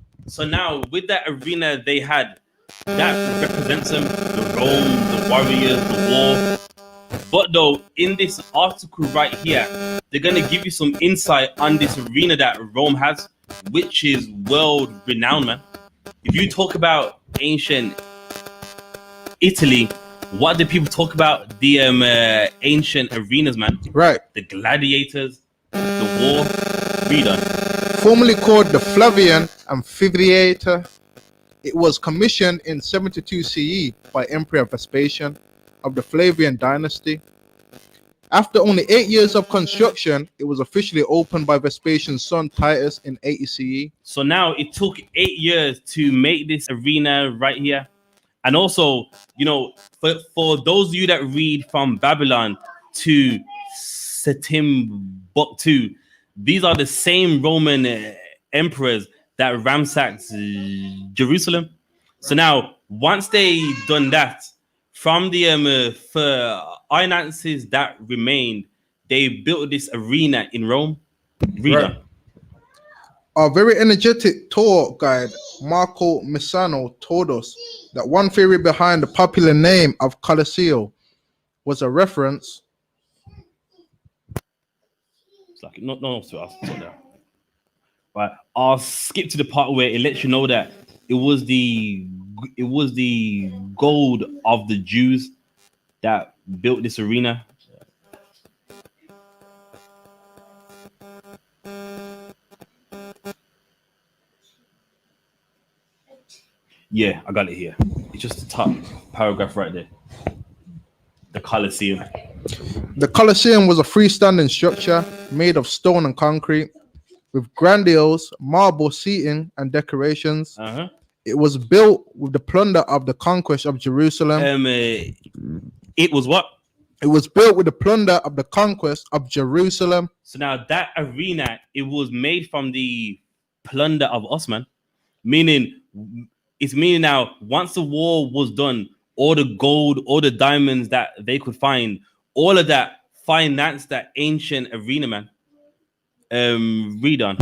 with that arena they had, that represents them, the Rome, the warriors, the war. But though, in this article right here, they're gonna give you some insight on this arena that Rome has, which is world renowned, man. If you talk about ancient Italy, what do people talk about? The ancient arenas, man. Right. The gladiators, the war. Read on. Formerly called the Flavian Amphitheater, it was commissioned in 72 CE by Emperor Vespasian of the Flavian dynasty. After only 8 years of construction, it was officially opened by Vespasian's son Titus in 80 CE. So now it took 8 years to make this arena right here. And also, you know, for those of you that read from Babylon to Timbuktu, these are the same Roman emperors that ransacked Jerusalem. So now, once they done that, from the finances that remained, they built this arena in Rome. Read Right. on. Our very energetic tour guide, Marco Misano, told us that one theory behind the popular name of Colosseo was a reference. It's like no to us. But I'll skip to the part where it lets you know that it was the gold of the Jews that built this arena. Yeah, I got it here. It's just the top paragraph right there. The Colosseum. The Colosseum was a freestanding structure made of stone and concrete with grandiose marble seating and decorations. Uh-huh. It was built with the plunder of the conquest of Jerusalem. It was what? It was built with the plunder of the conquest of Jerusalem. So now that arena, it was made from the plunder of us, man. Meaning now, once the war was done, all the gold, all the diamonds that they could find, all of that financed that ancient arena, man. Read on.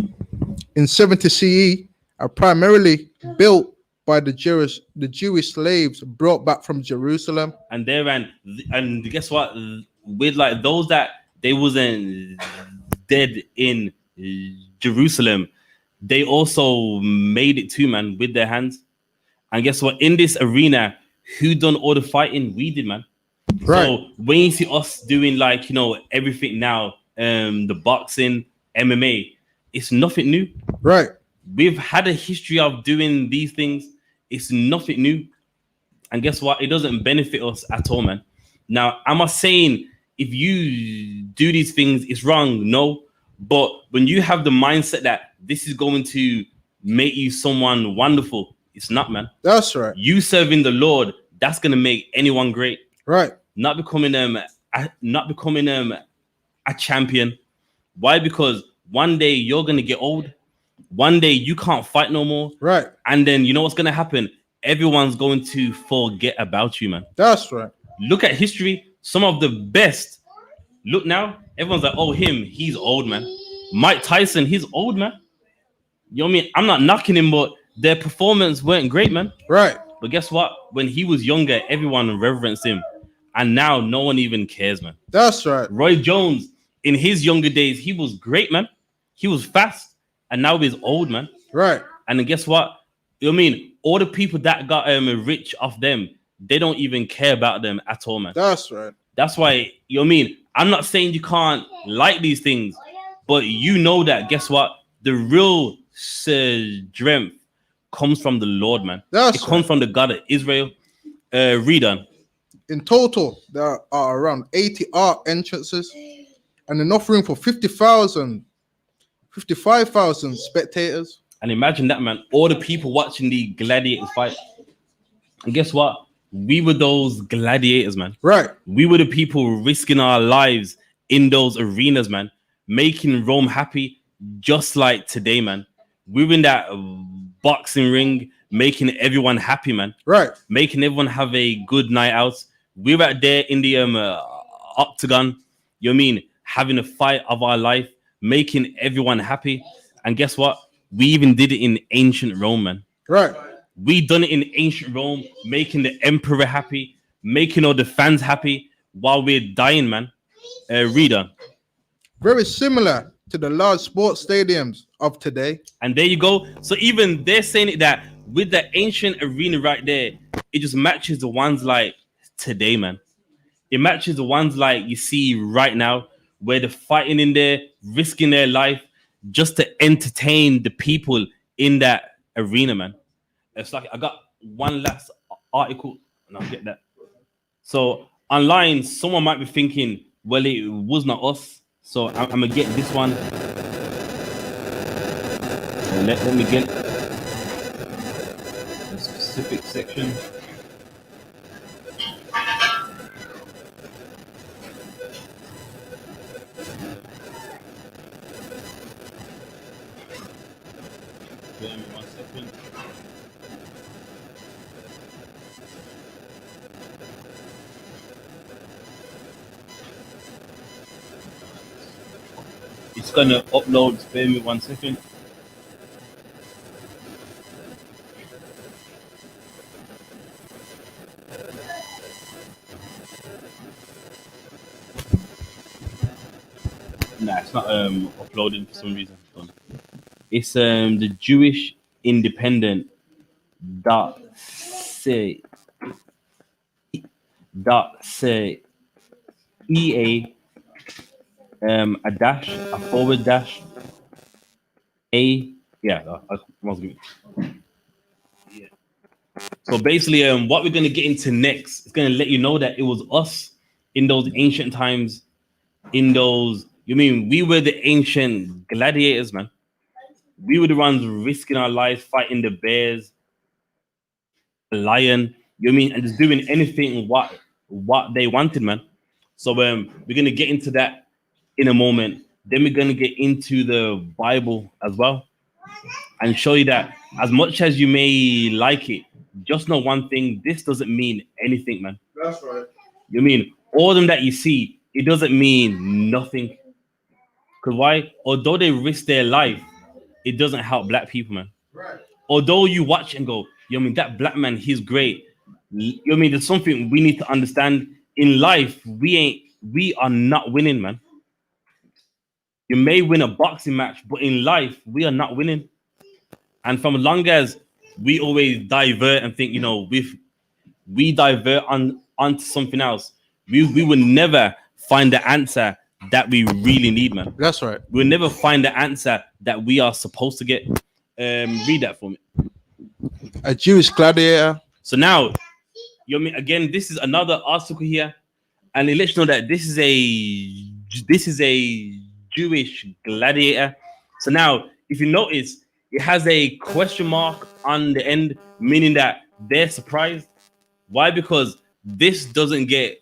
In 70 CE, are primarily built by the Jewish slaves brought back from Jerusalem. And guess what? With like those that they wasn't dead in Jerusalem, they also made it too, man, with their hands. And guess what? In this arena, who done all the fighting? We did, man. Right. So when you see us doing like, you know, everything now, the boxing, MMA, it's nothing new. Right. We've had a history of doing these things. It's nothing new. And guess what? It doesn't benefit us at all, man. Now, am I saying if you do these things, it's wrong? No. But when you have the mindset that this is going to make you someone wonderful, it's not, man. That's right. You serving the Lord, that's going to make anyone great. Right. Not becoming a champion. Why? Because one day you're going to get old. One day you can't fight no more. Right. And then you know what's going to happen? Everyone's going to forget about you, man. That's right. Look at history. Some of the best. Look now. Everyone's like, oh, he's old, man. Mike Tyson, he's old, man. You know what I mean? I'm not knocking him, but their performance weren't great, man. Right. But guess what? When he was younger, everyone reverenced him. And now no one even cares, man. That's right. Roy Jones, in his younger days, he was great, man. He was fast. And now he's old, man. Right. And then guess what? You know what I mean? All the people that got rich off them, they don't even care about them at all, man. That's right. That's why, you know what I mean? I'm not saying you can't like these things, but you know that, guess what? The real strength comes from the Lord, man. That's it comes from the God of Israel. Read on. In total, there are around 80 art entrances and enough room for 55,000 spectators. And imagine that, man. All the people watching the gladiators fight. And guess what? we were those gladiators, man. Right. We were the people risking our lives in those arenas, man, making Rome happy, just like today, man. We were in that boxing ring, making everyone happy, man. Right. Making everyone have a good night out. We were out there in the octagon, you know what I mean, having a fight of our life, making everyone happy. And guess what? We even did it in ancient Rome, man. Right. We done it in ancient Rome, making the emperor happy, making all the fans happy while we're dying, man. Reader. Very similar to the large sports stadiums of today. And there you go. So even they're saying it that with the ancient arena right there, it just matches the ones like today, man. It matches the ones like you see right now, where they're fighting in there, risking their life just to entertain the people in that arena, man. It's like I got one last article, and I'll get that. So online, someone might be thinking, well, it was not us. So I'm gonna get this one. Let me get a specific section. Give me 1 second. It's gonna upload. Spare me 1 second. Nah, it's not uploading for some reason. It's the Jewish Independent .say EA a dash a forward dash a I must be. Yeah. So basically, what we're gonna get into next is gonna let you know that it was us in those ancient times. In those, you mean we were the ancient gladiators, man. We were the ones risking our lives, fighting the bears, the lion. You know what I mean, and just doing anything what they wanted, man. So we're gonna get into that in a moment. Then we're gonna get into the Bible as well, and show you that as much as you may like it, just know one thing: this doesn't mean anything, man. That's right. You mean all of them that you see, it doesn't mean nothing. Because why? Although they risk their life, it doesn't help black people, man. Right. Although you watch and go, you know what I mean, that black man, he's great. You know what I mean, there's something we need to understand in life. We are not winning, man. You may win a boxing match, but in life, we are not winning. And from as long as we always divert and think, you know, we divert onto something else, we will never find the answer that we really need, man. That's right. We'll never find the answer that we are supposed to get. Read that for me. A Jewish gladiator. So now, you know what I mean, again, this is another article here, and it lets you know that this is a Jewish gladiator. So now, if you notice, it has a question mark on the end, meaning that they're surprised. Why? Because this doesn't get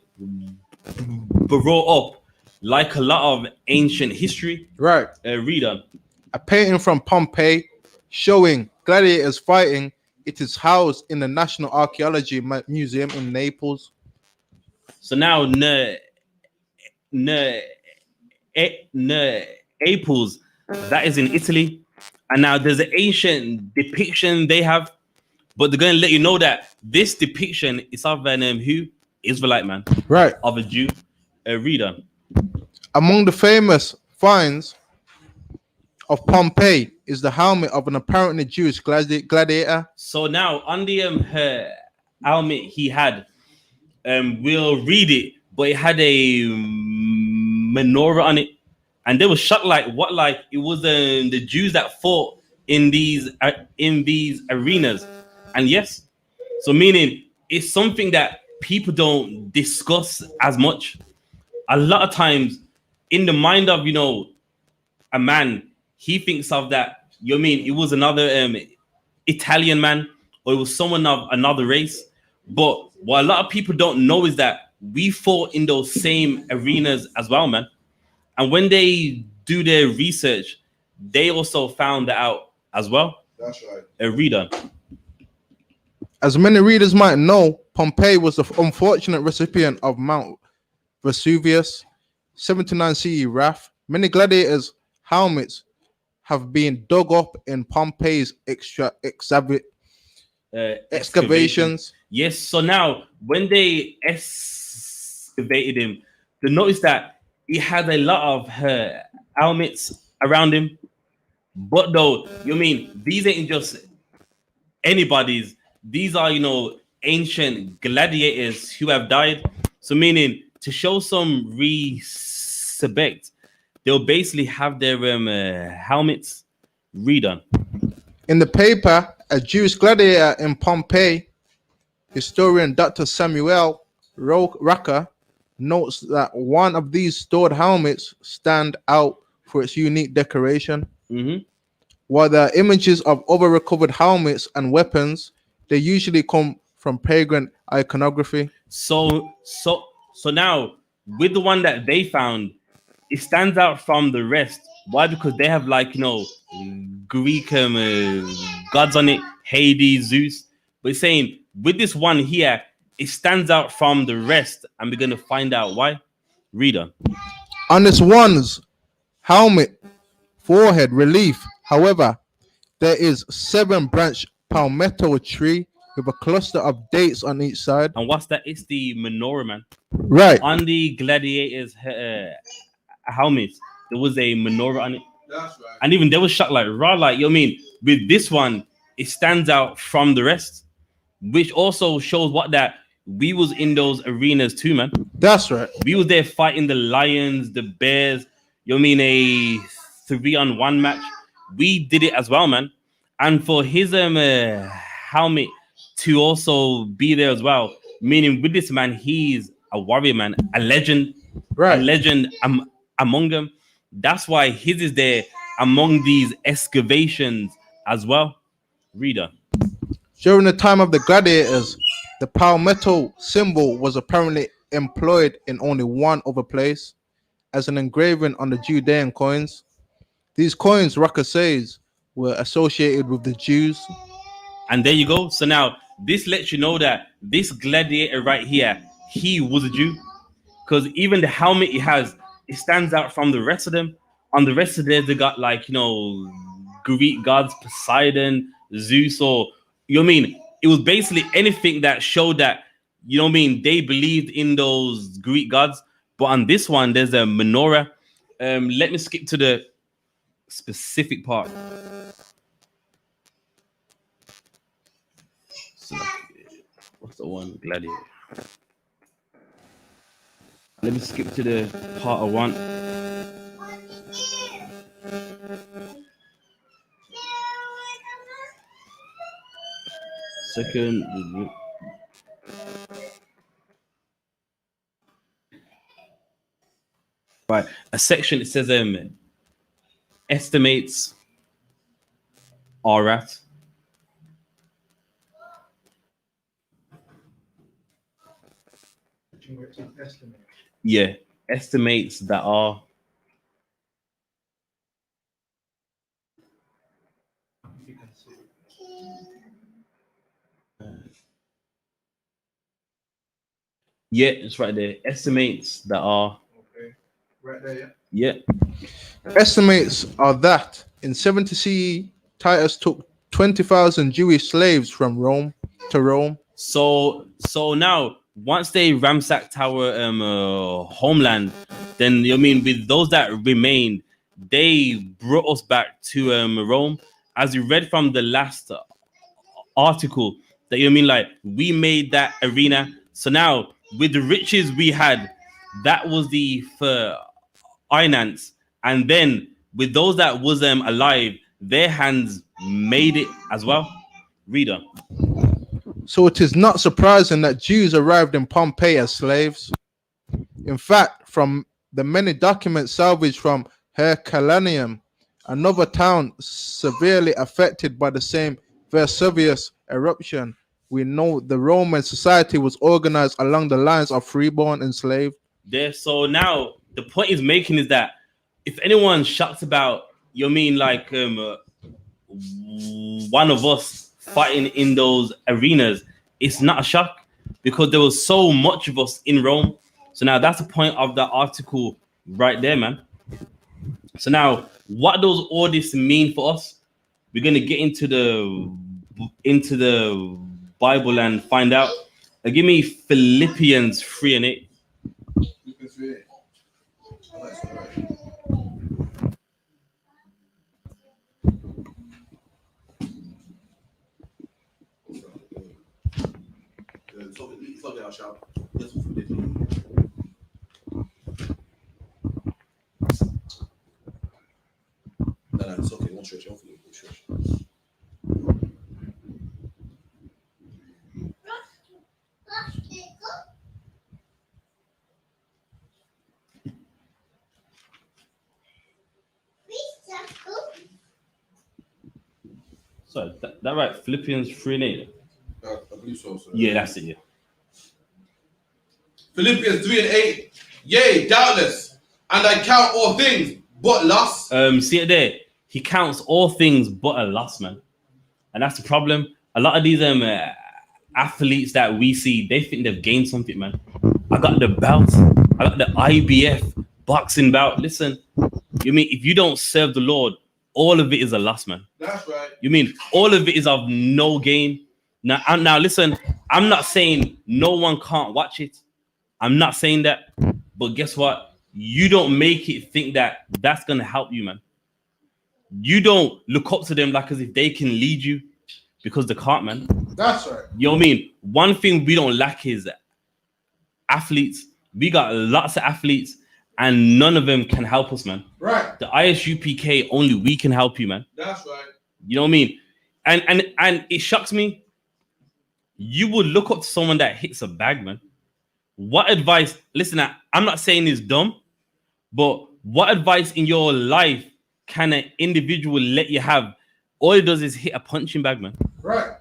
brought up like a lot of ancient history. Right. Read on. A painting from Pompeii showing gladiators fighting. It is housed in the National Archaeology Museum in Naples. So now, Naples, that is in Italy. And now there's an ancient depiction they have, but they're going to let you know that this depiction is of an who? Israelite man. Right. Of a Jew. Reader. Among the famous finds of Pompeii is the helmet of an apparently Jewish gladiator. So now on the her helmet he had, we'll read it, but it had a menorah on it, and they were shocked like what, like it was the Jews that fought in these arenas. And yes, so meaning it's something that people don't discuss as much. A lot of times in the mind of, you know, a man, he thinks of that, you know what I mean, it was another Italian man, or it was someone of another race. But what a lot of people don't know is that we fought in those same arenas as well, man. And when they do their research, they also found that out as well. That's right. A reader. As many readers might know, Pompey was the unfortunate recipient of Mount Vesuvius, 79 CE wrath. Many gladiators' helmets have been dug up in Pompey's excavations. Yes. So now, when they excavated him, they noticed that he had a lot of helmets around him. But though, you mean these ain't just anybody's. These are, ancient gladiators who have died. So meaning to show some respect, they'll basically have their helmets redone. In the paper, a Jewish gladiator in Pompeii, historian Dr. Samuel Racker notes that one of these stored helmets stand out for its unique decoration. While there are images of other recovered helmets and weapons, they usually come from pagan iconography. So now with the one that they found, it stands out from the rest. Why? Because they have Greek gods on it, Hades, Zeus. But it's saying with this one here, it stands out from the rest, and we're gonna find out why. Reader. On this one's helmet forehead relief, however, there is 7-branch palmetto tree with a cluster of dates on each side. And what's that? It's the menorah, man. Right. On the gladiators' helmets, there was a menorah on it. That's right. And even they was shot like raw, with this one, it stands out from the rest, which also shows that we was in those arenas too, man. That's right. We was there fighting the lions, the bears. A 3-on-1 match. We did it as well, man. And for his helmet to also be there as well, meaning with this man, he's a warrior, man, a legend, right? A legend among them. That's why his is there among these excavations as well. Reader. During the time of the gladiators, the palmetto symbol was apparently employed in only one other place, as an engraving on the Judean coins. These coins, Raka says, were associated with the Jews. And there you go. So now this lets you know that this gladiator right here, he was a Jew. Because even the helmet he has, it stands out from the rest of them. On the rest of them, they got Greek gods, Poseidon, Zeus, or it was basically anything that showed that, they believed in those Greek gods. But on this one, there's a menorah. Let me skip to the specific part. So, what's the one? Gladiator. Let me skip to the part I want. Second. Right, a section, it says estimates are at. Yeah, estimates that are. Yeah, it's right there. Estimates that are. Okay, right there. Yeah. Estimates are that in 70 CE, Titus took 20,000 Jewish slaves from Rome to Rome. So now, once they ransacked our homeland, then with those that remained, they brought us back to Rome. As you read from the last article, that we made that arena. So now, with the riches we had, that was the finance, and then with those that was alive, their hands made it as well. Reader. So it is not surprising that Jews arrived in Pompeii as slaves. In fact, from the many documents salvaged from Herculaneum, another town severely affected by the same Vesuvius eruption, we know the Roman society was organized along the lines of freeborn and slave. There. So now the point he's making is that if anyone's shocked about, like one of us fighting in those arenas, it's not a shock because there was so much of us in Rome. So now that's the point of that article right there, man. So now, what does all this mean for us? We're gonna get into the Bible and find out. Give me Philippians 3:8. No, it's okay. One stretch. Hopefully, one stretch. Sorry, that right? Philippians 3:8. I believe so. Yeah, that's it. Yeah. Philippians 3:8. Yea, doubtless, and I count all things but loss. See it there. He counts all things but a loss, man, and that's the problem. A lot of these athletes that we see, they think they've gained something, man. I got the belt. I got the IBF boxing belt. Listen, if you don't serve the Lord, all of it is a loss, man. That's right. All of it is of no gain. Now, listen, I'm not saying no one can't watch it. I'm not saying that. But guess what? You don't make it think that that's going to help you, man. You don't look up to them like as if they can lead you because they can't, man. That's right. You know what I mean? One thing we don't lack is athletes. We got lots of athletes and none of them can help us, man. Right. The I.S.U.P.K, only we can help you, man. That's right. You know what I mean? And it shocks me. You would look up to someone that hits a bag, man. What advice? Listen, I'm not saying it's dumb, but what advice in your life can an individual let you have? All it does is hit a punching bag, man. Right.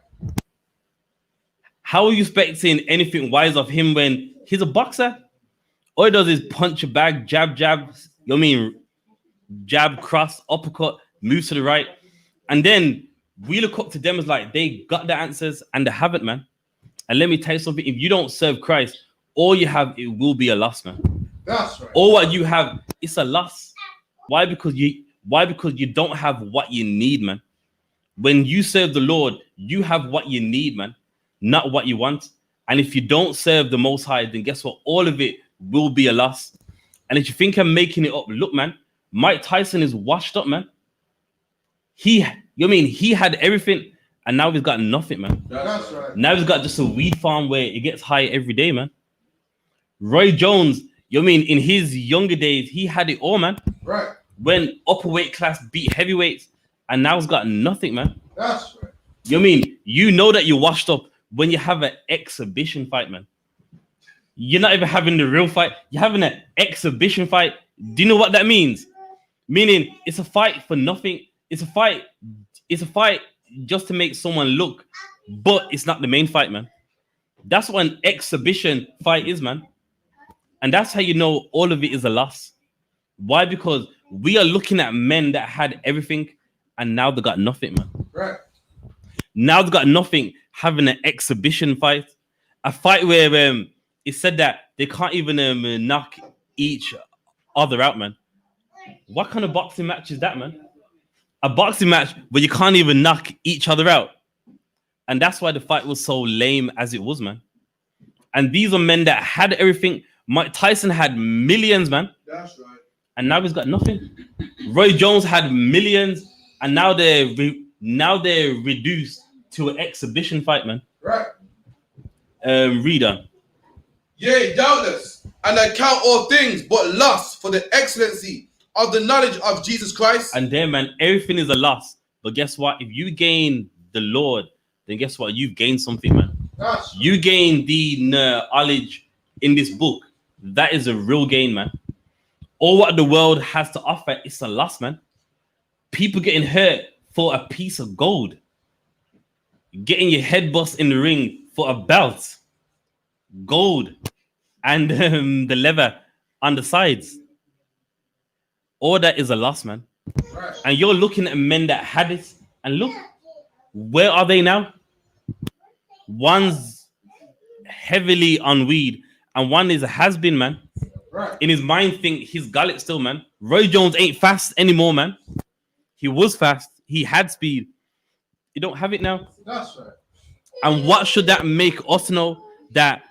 How are you expecting anything wise of him when he's a boxer? All it does is punch a bag, jab, you know what I mean? Jab, cross, uppercut, move to the right. And then we look up to them as like they got the answers and they haven't, man. And let me tell you something. If you don't serve Christ, all you have, it will be a loss, man. That's right. All what you have, it's a loss. Why? Because you don't have what you need, man. When you serve the Lord, you have what you need, man, not what you want. And if you don't serve the Most High, then guess what? All of it will be a loss. And if you think I'm making it up, look, man, Mike Tyson is washed up, man. He had everything, and now he's got nothing, man. That's right. Now he's got just a weed farm where it gets high every day, man. Roy Jones, in his younger days, he had it all, man. Right. When upper weight class beat heavyweights, and now he's got nothing, man. That's right. You know that you're washed up when you have an exhibition fight, man. You're not even having the real fight. You're having an exhibition fight. Do you know what that means? Meaning it's a fight for nothing. It's a fight just to make someone look, but it's not the main fight, man. That's what an exhibition fight is, man. And that's how you know all of it is a loss. Why? Because we are looking at men that had everything and now they got nothing, man. Right. Now they got nothing, having an exhibition fight. A fight where it said that they can't even knock each other out, man. What kind of boxing match is that, man? A boxing match where you can't even knock each other out. And that's why the fight was so lame as it was, man. And these are men that had everything. Mike Tyson had millions, man. That's right. And now he's got nothing. Roy Jones had millions, and now they're reduced to an exhibition fight, man. Right. Reader. Yea, doubtless, and I count all things but loss for the excellency of the knowledge of Jesus Christ. And then, man, everything is a loss. But guess what? If you gain the Lord, then guess what? You've gained something, man. That's You gain the knowledge in this book. That is a real gain, man. All what the world has to offer, it's a loss, man. People getting hurt for a piece of gold. Getting your head bust in the ring for a belt, gold, and the leather on the sides. All that is a loss, man. Right. And you're looking at men that had it, and look, where are they now? One's heavily on weed, and one is a has-been, man. Right. In his mind, think he's got it still, man. Roy Jones ain't fast anymore, man. He was fast. He had speed. You don't have it now. That's right. And what should that make us know? That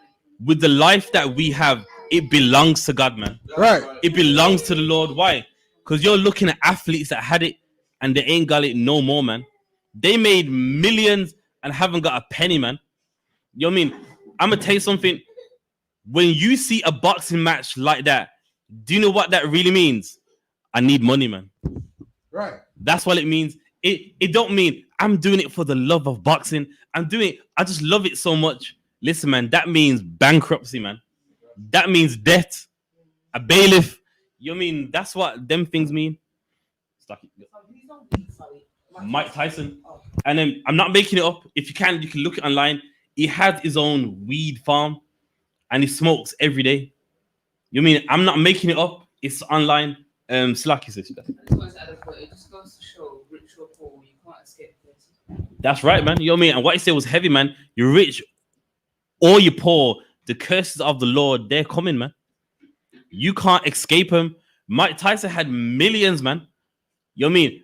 with the life that we have, it belongs to God, man. Right. It belongs to the Lord. Why? Because you're looking at athletes that had it and they ain't got it no more, man. They made millions and haven't got a penny, man. You know what I mean? I'm going to tell you something. When you see a boxing match like that, do you know what that really means? I need money, man. Right. That's what it means. It don't mean I'm doing it for the love of boxing. I'm doing it. I just love it so much. Listen, man, that means bankruptcy, man. That means debt. A bailiff. You know what I mean? That's what them things mean. Mike Tyson. And then I'm not making it up. If you can look it online. He has his own weed farm and he smokes every day. You mean I'm not making it up? It's online. Slacky says. It just goes to show rich or poor, you can't escape this. That's right, man. You know what I mean? And what he said was heavy, man. You're rich or you're poor. The curses of the Lord, they're coming, man. You can't escape them. Mike Tyson had millions, man. You know what I mean?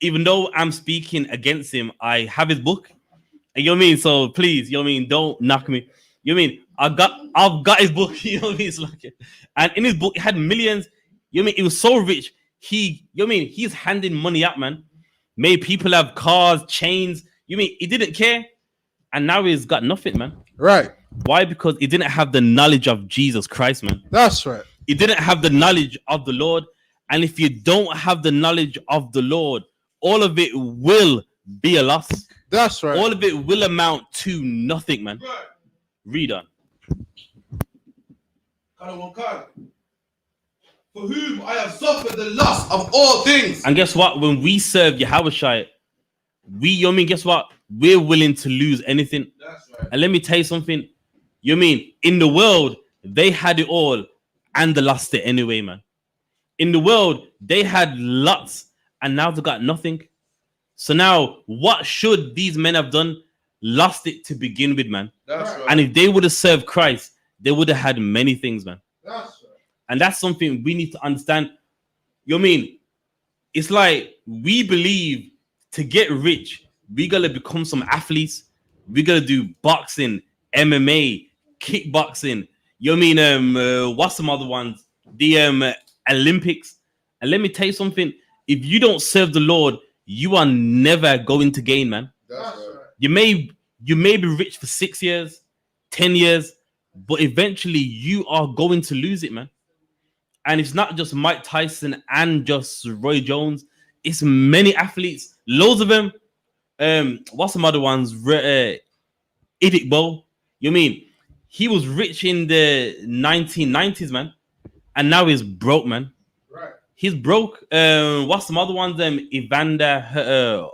Even though I'm speaking against him, I have his book. And you know what I mean? So please, you know what I mean? Don't knock me. You know what I mean? I've got his book. You know what I mean? It's like, and in his book, he had millions. You know what I mean? He was so rich. You know what I mean? He's handing money out, man. Made people have cars, chains. You know what I mean? He didn't care. And now he's got nothing, man. Right. Why? Because he didn't have the knowledge of Jesus Christ, man. That's right. He didn't have the knowledge of the Lord. And if you don't have the knowledge of the Lord, all of it will be a loss. That's right. All of it will amount to nothing, man. Right. Read on. For whom I have suffered the loss of all things. And guess what? When we serve Yahawashi, you know what I mean? Guess what? We're willing to lose anything. That's right. And let me tell you something. You know what I mean? In the world, they had it all and they lost it anyway, man. In the world, they had lots and now they got nothing. So now, what should these men have done? Lost it to begin with, man. That's right. And if they would have served Christ, they would have had many things, man. That's right. And that's something we need to understand. You know what I mean? It's like we believe to get rich, we gotta become some athletes. We gotta do boxing, MMA, kickboxing. You know what I mean? What's some other ones? The Olympics. And let me tell you something. If you don't serve the Lord, you are never going to gain, man. That's right. You may be rich for 6 years, 10 years, but eventually you are going to lose it, man. And it's not just Mike Tyson and just Roy Jones. It's many athletes, loads of them. What's some other ones? I.S.U.P.K. You know what I mean? He was rich in the 1990s, man. And now he's broke, man. Right. He's broke. What's some other ones? Evander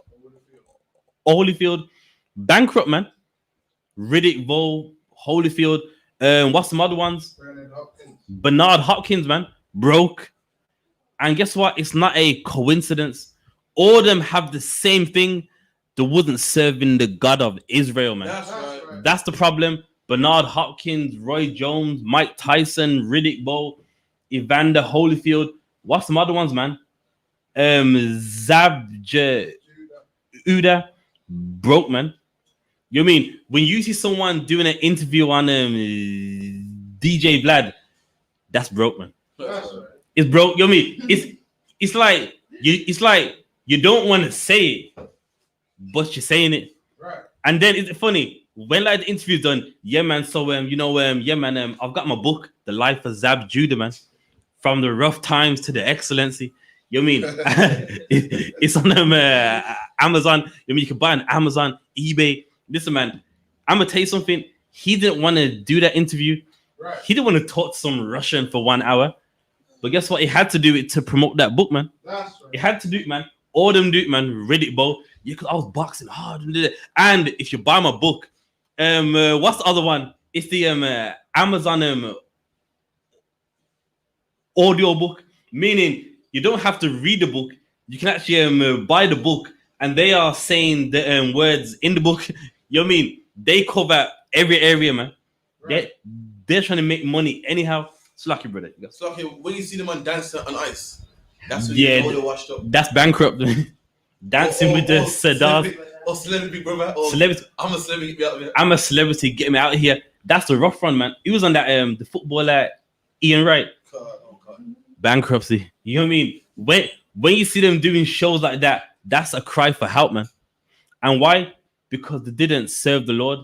Holyfield. Bankrupt, man. Riddick Bowe, Holyfield. What's some other ones? Bernard Hopkins, man. Broke. And guess what? It's not a coincidence. All of them have the same thing. They wasn't serving the God of Israel, man. That's right. That's the problem. Bernard Hopkins, Roy Jones, Mike Tyson, Riddick Bowe, Evander Holyfield. What's some other ones, man? Zabja Uda. Broke, man. You know what I mean? When you see someone doing an interview on DJ Vlad, that's broke, man. That's right. It's broke. You know what I mean? It's like you don't want to say it, but you're saying it. Right. And then it's funny when like the interview's done. Yeah, man. So yeah, man. I've got my book, The Life of Zab Judah, man. From the rough times to the excellency. You know what I mean? It's on Amazon. You know what I mean? You can buy on Amazon, eBay. Listen, man. I'm gonna tell you something. He didn't want to do that interview. Right. He didn't want to talk to some Russian for 1 hour. But guess what? He had to do it to promote that book, man. That's right. He had to do it, man. All them do it, man. Riddick Bowe. Yeah, because I was boxing hard. And if you buy my book, What's the other one? It's the Amazon audio book, meaning you don't have to read the book. You can actually buy the book, and they are saying the words in the book. You know what I mean? They cover every area, man. Right. They're trying to make money anyhow. It's lucky, brother. So okay, when you see them on dancing on ice, that's when Yeah, you know they're washed up. That's bankrupt. Dancing with the cigars. Or celebrity, brother. Or Celebrity. I'm a celebrity. Get me out of here. I'm a celebrity. Get me out of here. That's the rough run, man. He was on that the footballer Ian Wright. God. Bankruptcy. You know what I mean? When you see them doing shows like that, that's a cry for help, man. And why? Because they didn't serve the Lord.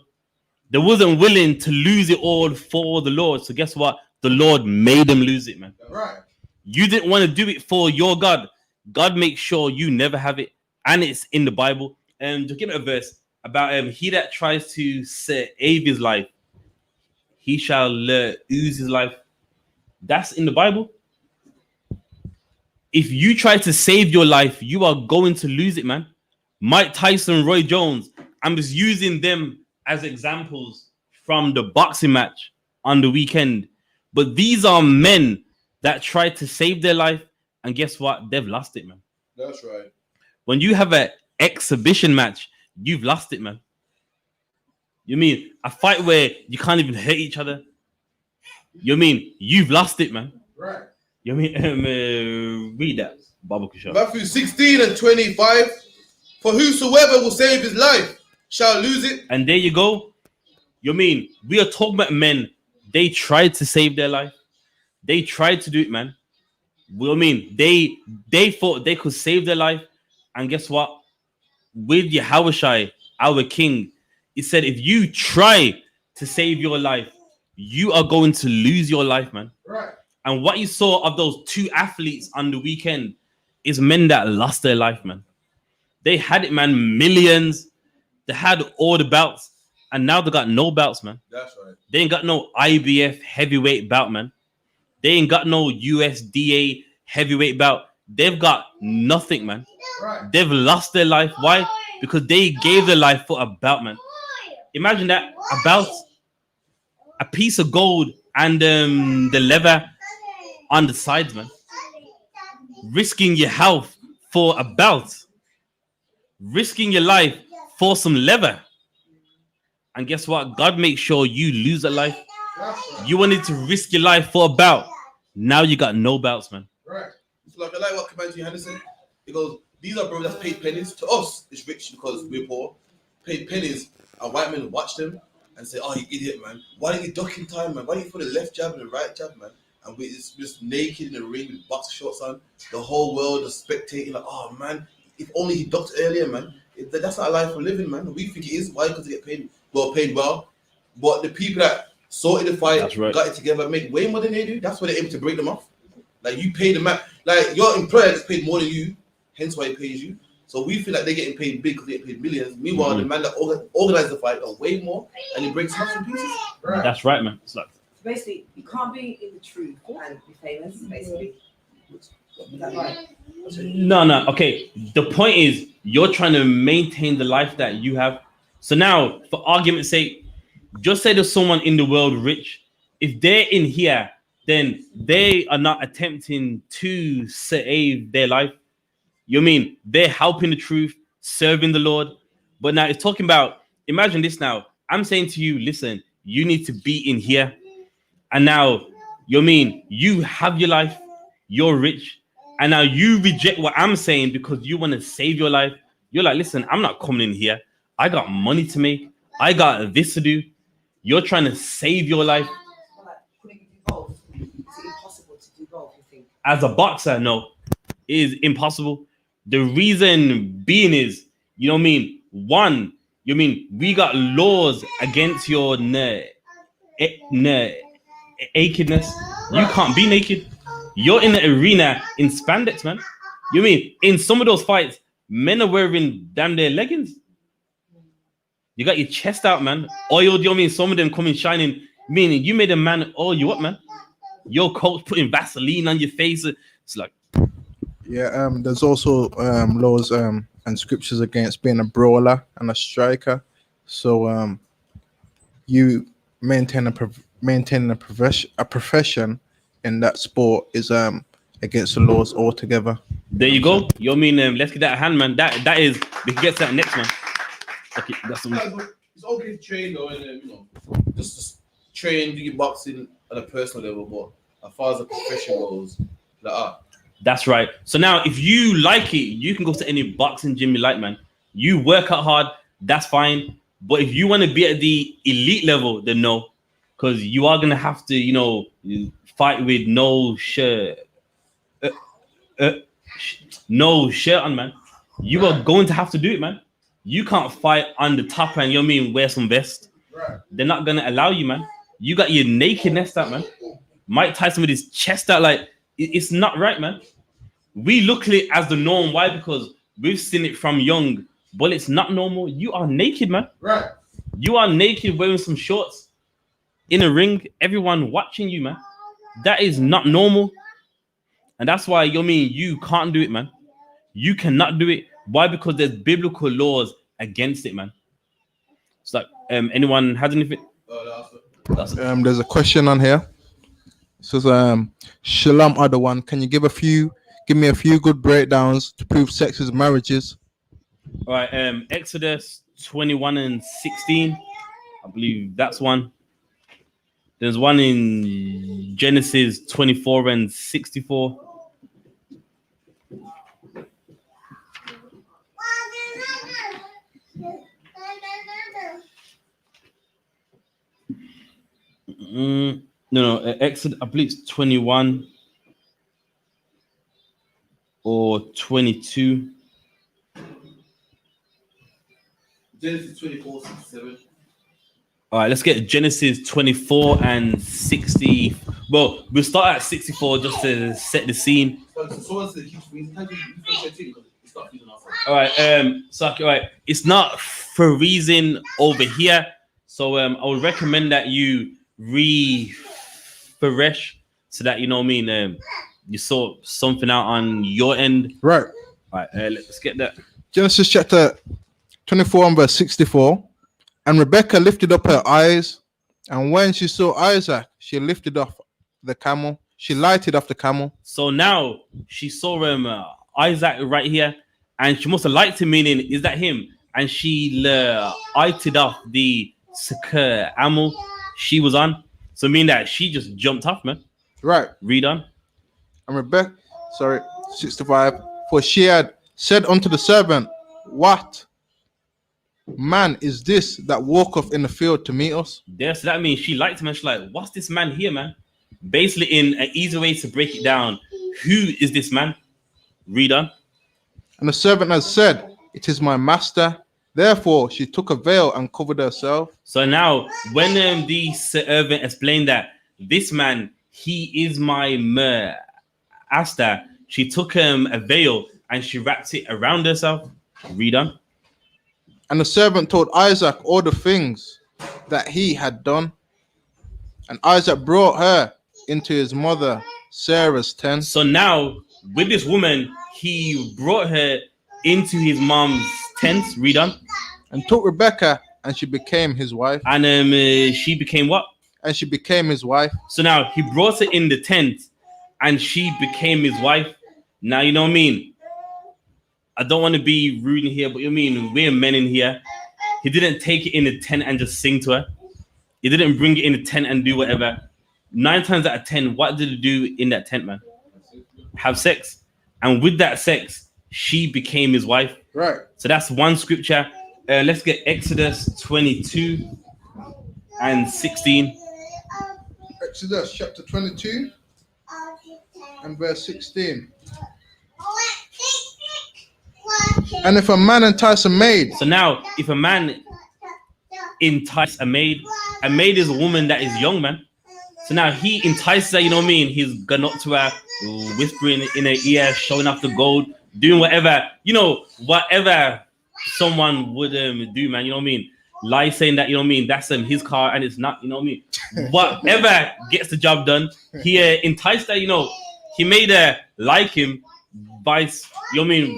They wasn't willing to lose it all for the Lord. So guess what? The Lord made them lose it, man. Right. You didn't want to do it for your God. God makes sure you never have it. And it's in the Bible. And to give it a verse about he that tries to save his life, he shall lose his life. That's in the Bible. If you try to save your life, you are going to lose it, man. Mike Tyson, Roy Jones, I'm just using them as examples from the boxing match on the weekend. But these are men that tried to save their life, and guess what? They've lost it, man. That's right. When you have an exhibition match, you've lost it, man. You mean a fight where you can't even hurt each other? You mean you've lost it, man. Right. You mean read that, Bible Kushal. Matthew 16:25. For whosoever will save his life shall lose it. And there you go. You mean we are talking about men. They tried to save their life. They tried to do it, man. I mean, they thought they could save their life, and guess what? With YAHANNA, our King, he said, if you try to save your life, you are going to lose your life, man. Right. And what you saw of those two athletes on the weekend is men that lost their life, man. They had it, man, millions. They had all the belts, and now they got no belts, man. That's right. They ain't got no IBF heavyweight belt, man. They ain't got no USDA heavyweight belt. They've got nothing, man. Right. They've lost their life. Why? Because they gave their life for a belt, man. Imagine that, a belt, a piece of gold, and the leather on the sides, man. Risking your health for a belt. Risking your life for some leather. And guess what? God makes sure you lose a life. You wanted to risk your life for a belt. Now you got no belts, man. Right. So like I like what Commander Yohanna said. He goes, these are brothers that paid pennies. To us, it's rich because we're poor. Paid pennies, and white men watch them and say, oh, you idiot, man. Why didn't you duck in time, man? Why didn't you put the left jab and the right jab, man? And we're just naked in the ring with boxer shorts on. The whole world is spectating like, oh, man, if only he ducked earlier, man. That's not a life we're living, man. We think it is. Why? Because they get paid well. But the people that sorted the fight, That's right, got it together, make way more than they do. That's why they're able to break them off. Like, you pay the man. Like, your employer gets paid more than you, hence why he pays you. So we feel like they're getting paid big because they get paid millions. Meanwhile, the man that organized the fight got way more, and he breaks them in pieces. Right. That's right, man. It's like, Basically, you can't be in the truth and be famous, basically. Is that right? no. Okay. The point is, you're trying to maintain the life that you have. So now, for argument's sake, just say there's someone in the world rich. If they're in here, then they are not attempting to save their life. You mean they're helping the truth, serving the Lord. But now it's talking about, imagine this now. I'm saying to you, listen, you need to be in here. And now, you mean you have your life, you're rich, and now you reject what I'm saying because you want to save your life. You're like, listen, I'm not coming in here. I got money to make. I got this to do. You're trying to save your life. Well, like, couldn't you do both? Is it impossible to do both, you think? As a boxer, no, it is impossible. The reason being is, you know what I mean? One, you mean we got laws against your nakedness. You can't be naked. You're in the arena in spandex, man. You mean in some of those fights, men are wearing damn their leggings. You got your chest out, man. Oiled, you know what I mean? Some of them coming shining, meaning you made a man oil you up, man. Your coach putting Vaseline on your face. It's like, Yeah, there's also laws and scriptures against being a brawler and a striker. So you maintain a profession in that sport is against the laws altogether. There you go. You mean let's get that hand, man. That is we can get to that next man. Okay, that's some. It's okay to train though, and just train, do your boxing at a personal level, but as far as the profession goes, That's right. So now, if you like it, you can go to any boxing gym you like, man. You work out hard, that's fine. But if you want to be at the elite level, then no, because you are gonna have to, fight with no shirt, no shirt on, man. You are going to have to do it, man. You can't fight on the top and wear some vest. Right. They're not gonna allow you, man. You got your nakedness out, man. Mike Tyson with his chest out, like it's not right, man. We look at it as the norm. Why? Because we've seen it from young, but it's not normal. You are naked, man. Right. You are naked wearing some shorts in a ring, everyone watching you, man. That is not normal. And that's why you can't do it, man. You cannot do it. Why? Because there's biblical laws against it, man. It's like anyone has anything? There's a question on here. It says Shalom other one. Can you give me a few good breakdowns to prove sex is marriages? All right, Exodus 21 and 16. I believe that's one. There's one in Genesis 24 and 64. No, Exodus, I believe it's 21 or 22. Genesis 24, 67. All right, let's get Genesis 24 and 60. Well, we'll start at 64 just to set the scene. All right, all right, it's not freezing over here, so I would recommend that you refresh so that you saw something out on your end. Right. All right, let's get that. Genesis chapter 24 and verse 64. And Rebekah lifted up her eyes, and when she saw Isaac, she lifted off the camel. She lighted off the camel. So now she saw Isaac right here, and she must have liked him, meaning, is that him? And she lighted off the camel she was on. So meaning that she just jumped off, man. Right. Read on. And Rebekah, 65. For she had said unto the servant, what man is this that walketh in the field to meet us? There, so that means she liked him, and she's like, what's this man here, man? Basically, in an easy way to break it down, who is this man? Read on. And the servant has said, it is my master. Therefore, she took a veil and covered herself. So now, when the servant explained that this man, he is my master, she took a veil and she wrapped it around herself. Read on. And the servant told Isaac all the things that he had done. And Isaac brought her into his mother Sarah's tent. So now, with this woman, he brought her into his mom's tent. Read on. And took Rebekah, and she became his wife. And she became what? And she became his wife. So now he brought her in the tent, and she became his wife. Now, you know what I mean? I don't want to be rude in here, but we're men in here. He didn't take it in the tent and just sing to her. He didn't bring it in the tent and do whatever. 9 times out of 10, what did he do in that tent, man? Have sex. And with that sex, she became his wife. Right. So that's one scripture. Let's get Exodus 22 and 16. Exodus chapter 22 and verse 16. And if a man entice a maid. So now, if a man entice a maid is a woman that is young, man. So now he entices her, he's gone up to her, whispering in her ear, showing off the gold, doing whatever, whatever someone would do, man, Lie saying that, that's his car and it's not, Whatever gets the job done, he enticed her, he made her like him by,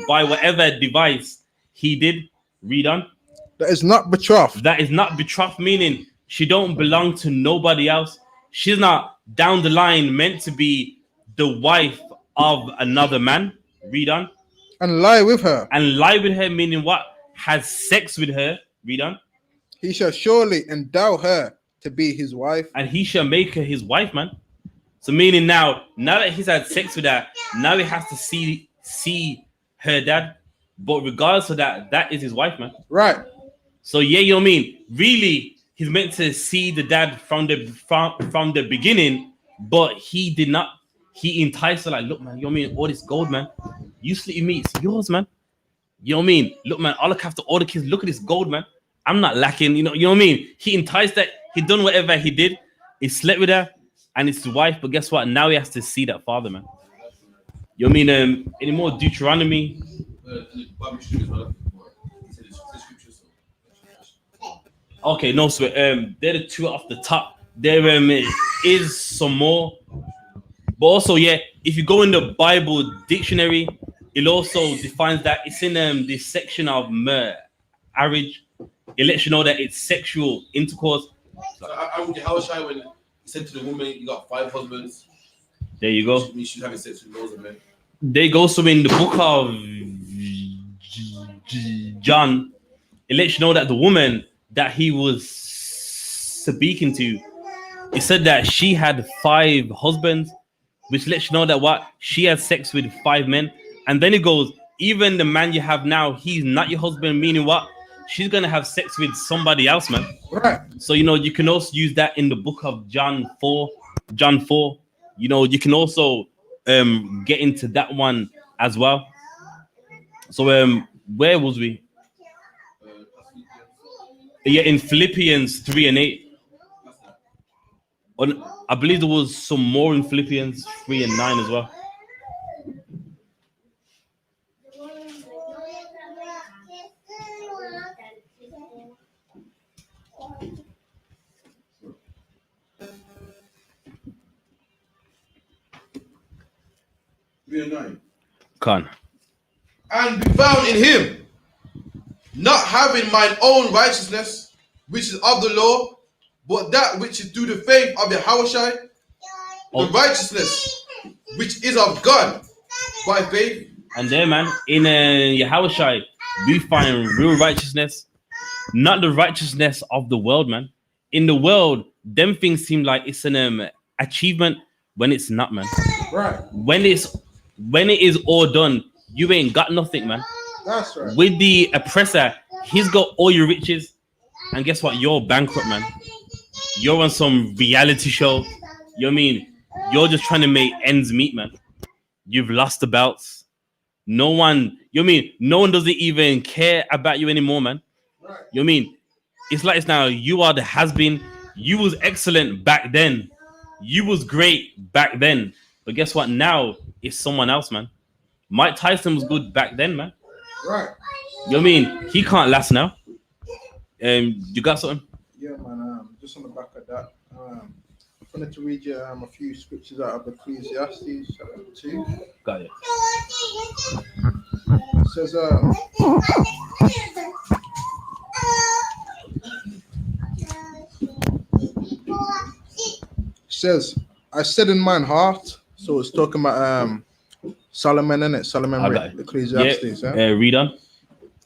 by whatever device he did. Read on. That is not betrothed. That is not betrothed, meaning She don't belong to nobody else. She's not down the line meant to be the wife of another man. Read on. And lie with her. And lie with her, meaning what? Has sex with her. Read on. He shall surely endow her to be his wife. And he shall make her his wife, man. So meaning now that he's had sex with her, now he has to see her dad. But regardless of that, that is his wife, man. Right. So yeah, you know what I mean? Really, he's meant to see the dad from the beginning, but he did not. He enticed her like, look, man, you know what I mean? All this gold, man. You sleep with me, it's yours, man. You know what I mean? Look, man, I look after all the kids. Look at this gold, man. I'm not lacking, you know what I mean? He enticed that. He done whatever he did. He slept with her, and it's his wife. But guess what? Now he has to see that father, man. You know what I mean? Any more Deuteronomy? Okay, no, so they're the two off the top. There is some more, but also, yeah, if you go in the Bible dictionary, it also defines that it's in this section of marriage. It lets you know that it's sexual intercourse. So I would how shy when he said to the woman, "You got 5 husbands." There you go. She's having sex with loads of men. They go so in the book of John, it lets you know that the woman that he was speaking to, it said that she had 5 husbands, which lets you know that what she had sex with 5 men. And then it goes, even the man you have now, he's not your husband, meaning what? She's gonna have sex with somebody else, man. Right. So you know you can also use that in the book of John 4. You know, you can also get into that one as well. So where was we? Yeah, in Philippians 3 and 8. I believe there was some more in Philippians 3 and 9 as well. Con. And be found in him, not having mine own righteousness, which is of the law, but that which is through the faith of YAHANNA, the righteousness which is of God by faith. And there, man, in YAHANNA, we find real righteousness, not the righteousness of the world, man. In the world, them things seem like it's an achievement when it's not, man. Right. When it is all done, you ain't got nothing, man. That's right. With the oppressor, he's got all your riches, and guess what? You're bankrupt, man. You're on some reality show. You know what I mean? You're just trying to make ends meet, man. You've lost the belts. No one, you know what I mean? No one doesn't even care about you anymore, man. You know what I mean? It's like it's now you are the has-been. You was excellent back then. You was great back then. But guess what? Now it's someone else, man. Mike Tyson was good back then, man. Right. You know what I mean? He can't last now. You got something? Yeah, man. Just on the back of that, I wanted to read you a few scriptures out of Ecclesiastes chapter 2. Got it. It says, I said in mine heart. So it's talking about Solomon, innit? Solomon read Ecclesiastes. Yeah. Read on.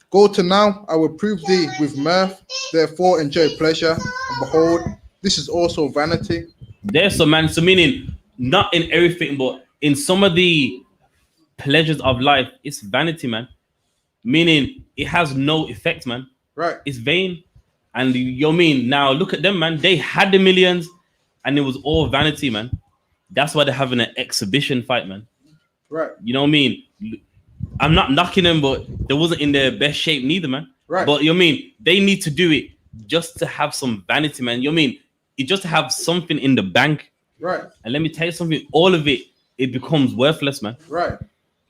Go to now, I will prove thee with mirth. Therefore enjoy pleasure. And behold, this is also vanity. There's some, man. So meaning not in everything, but in some of the pleasures of life, it's vanity, man. Meaning it has no effect, man. Right. It's vain. And you know what I mean? Now look at them, man. They had the millions and it was all vanity, man. That's why they're having an exhibition fight, man. Right. You know what I mean? I'm not knocking them, but they wasn't in their best shape neither, man. Right. But you know what I mean? They need to do it just to have some vanity, man. You know what I mean? It just to have something in the bank. Right. And let me tell you something, all of it becomes worthless, man. Right.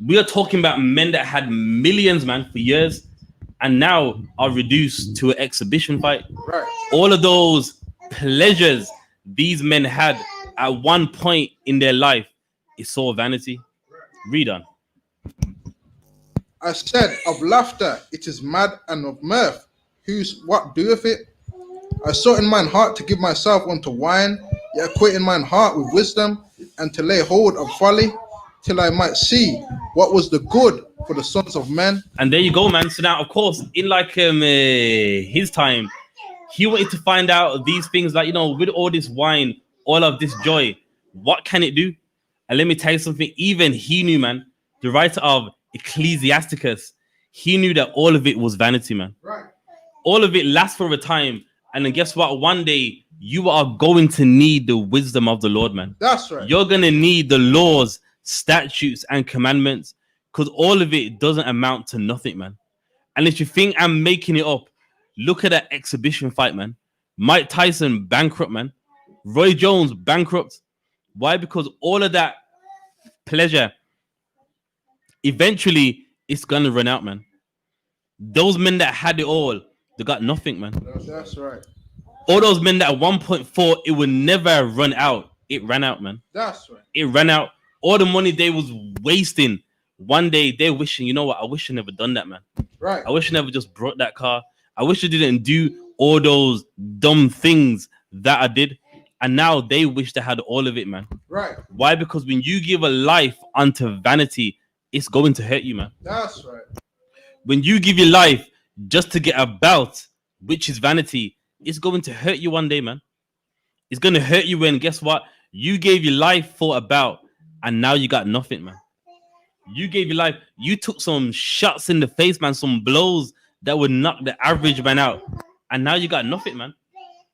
We are talking about men that had millions, man, for years, and now are reduced to an exhibition fight. Right. All of those pleasures these men had at one point in their life is all vanity. Read on. I said of laughter, it is mad, and of mirth, what doeth it? I sought in mine heart to give myself unto wine, yet acquainting mine heart with wisdom, and to lay hold of folly, till I might see what was the good for the sons of men. And there you go, man. So now, of course, in like his time, he wanted to find out these things, like, you know, with all this wine, all of this joy, what can it do? And let me tell you something. Even he knew, man. The writer of Ecclesiasticus, he knew that all of it was vanity, man. Right. All of it lasts for a time, and then guess what? One day you are going to need the wisdom of the Lord, man. That's right. You're gonna need the laws, statutes, and commandments, because all of it doesn't amount to nothing, man. And if you think I'm making it up, look at that exhibition fight, man. Mike Tyson bankrupt, man. Roy Jones bankrupt. Why? Because all of that pleasure, eventually it's gonna run out, man. Those men that had it all, they got nothing, man. That's right. All those men that at 1.4, it would never run out. It ran out, man. That's right. It ran out. All the money they was wasting, one day they're wishing, you know what? I wish I never done that, man. Right. I wish I never just brought that car. I wish I didn't do all those dumb things that I did. And now they wish they had all of it, man. Right. Why? Because when you give a life unto vanity, it's going to hurt you, man. That's right. When you give your life just to get a belt, which is vanity, it's going to hurt you one day, man. It's going to hurt you when, guess what? You gave your life for a belt, and now you got nothing, man. You gave your life. You took some shots in the face, man, some blows that would knock the average man out, and now you got nothing, man.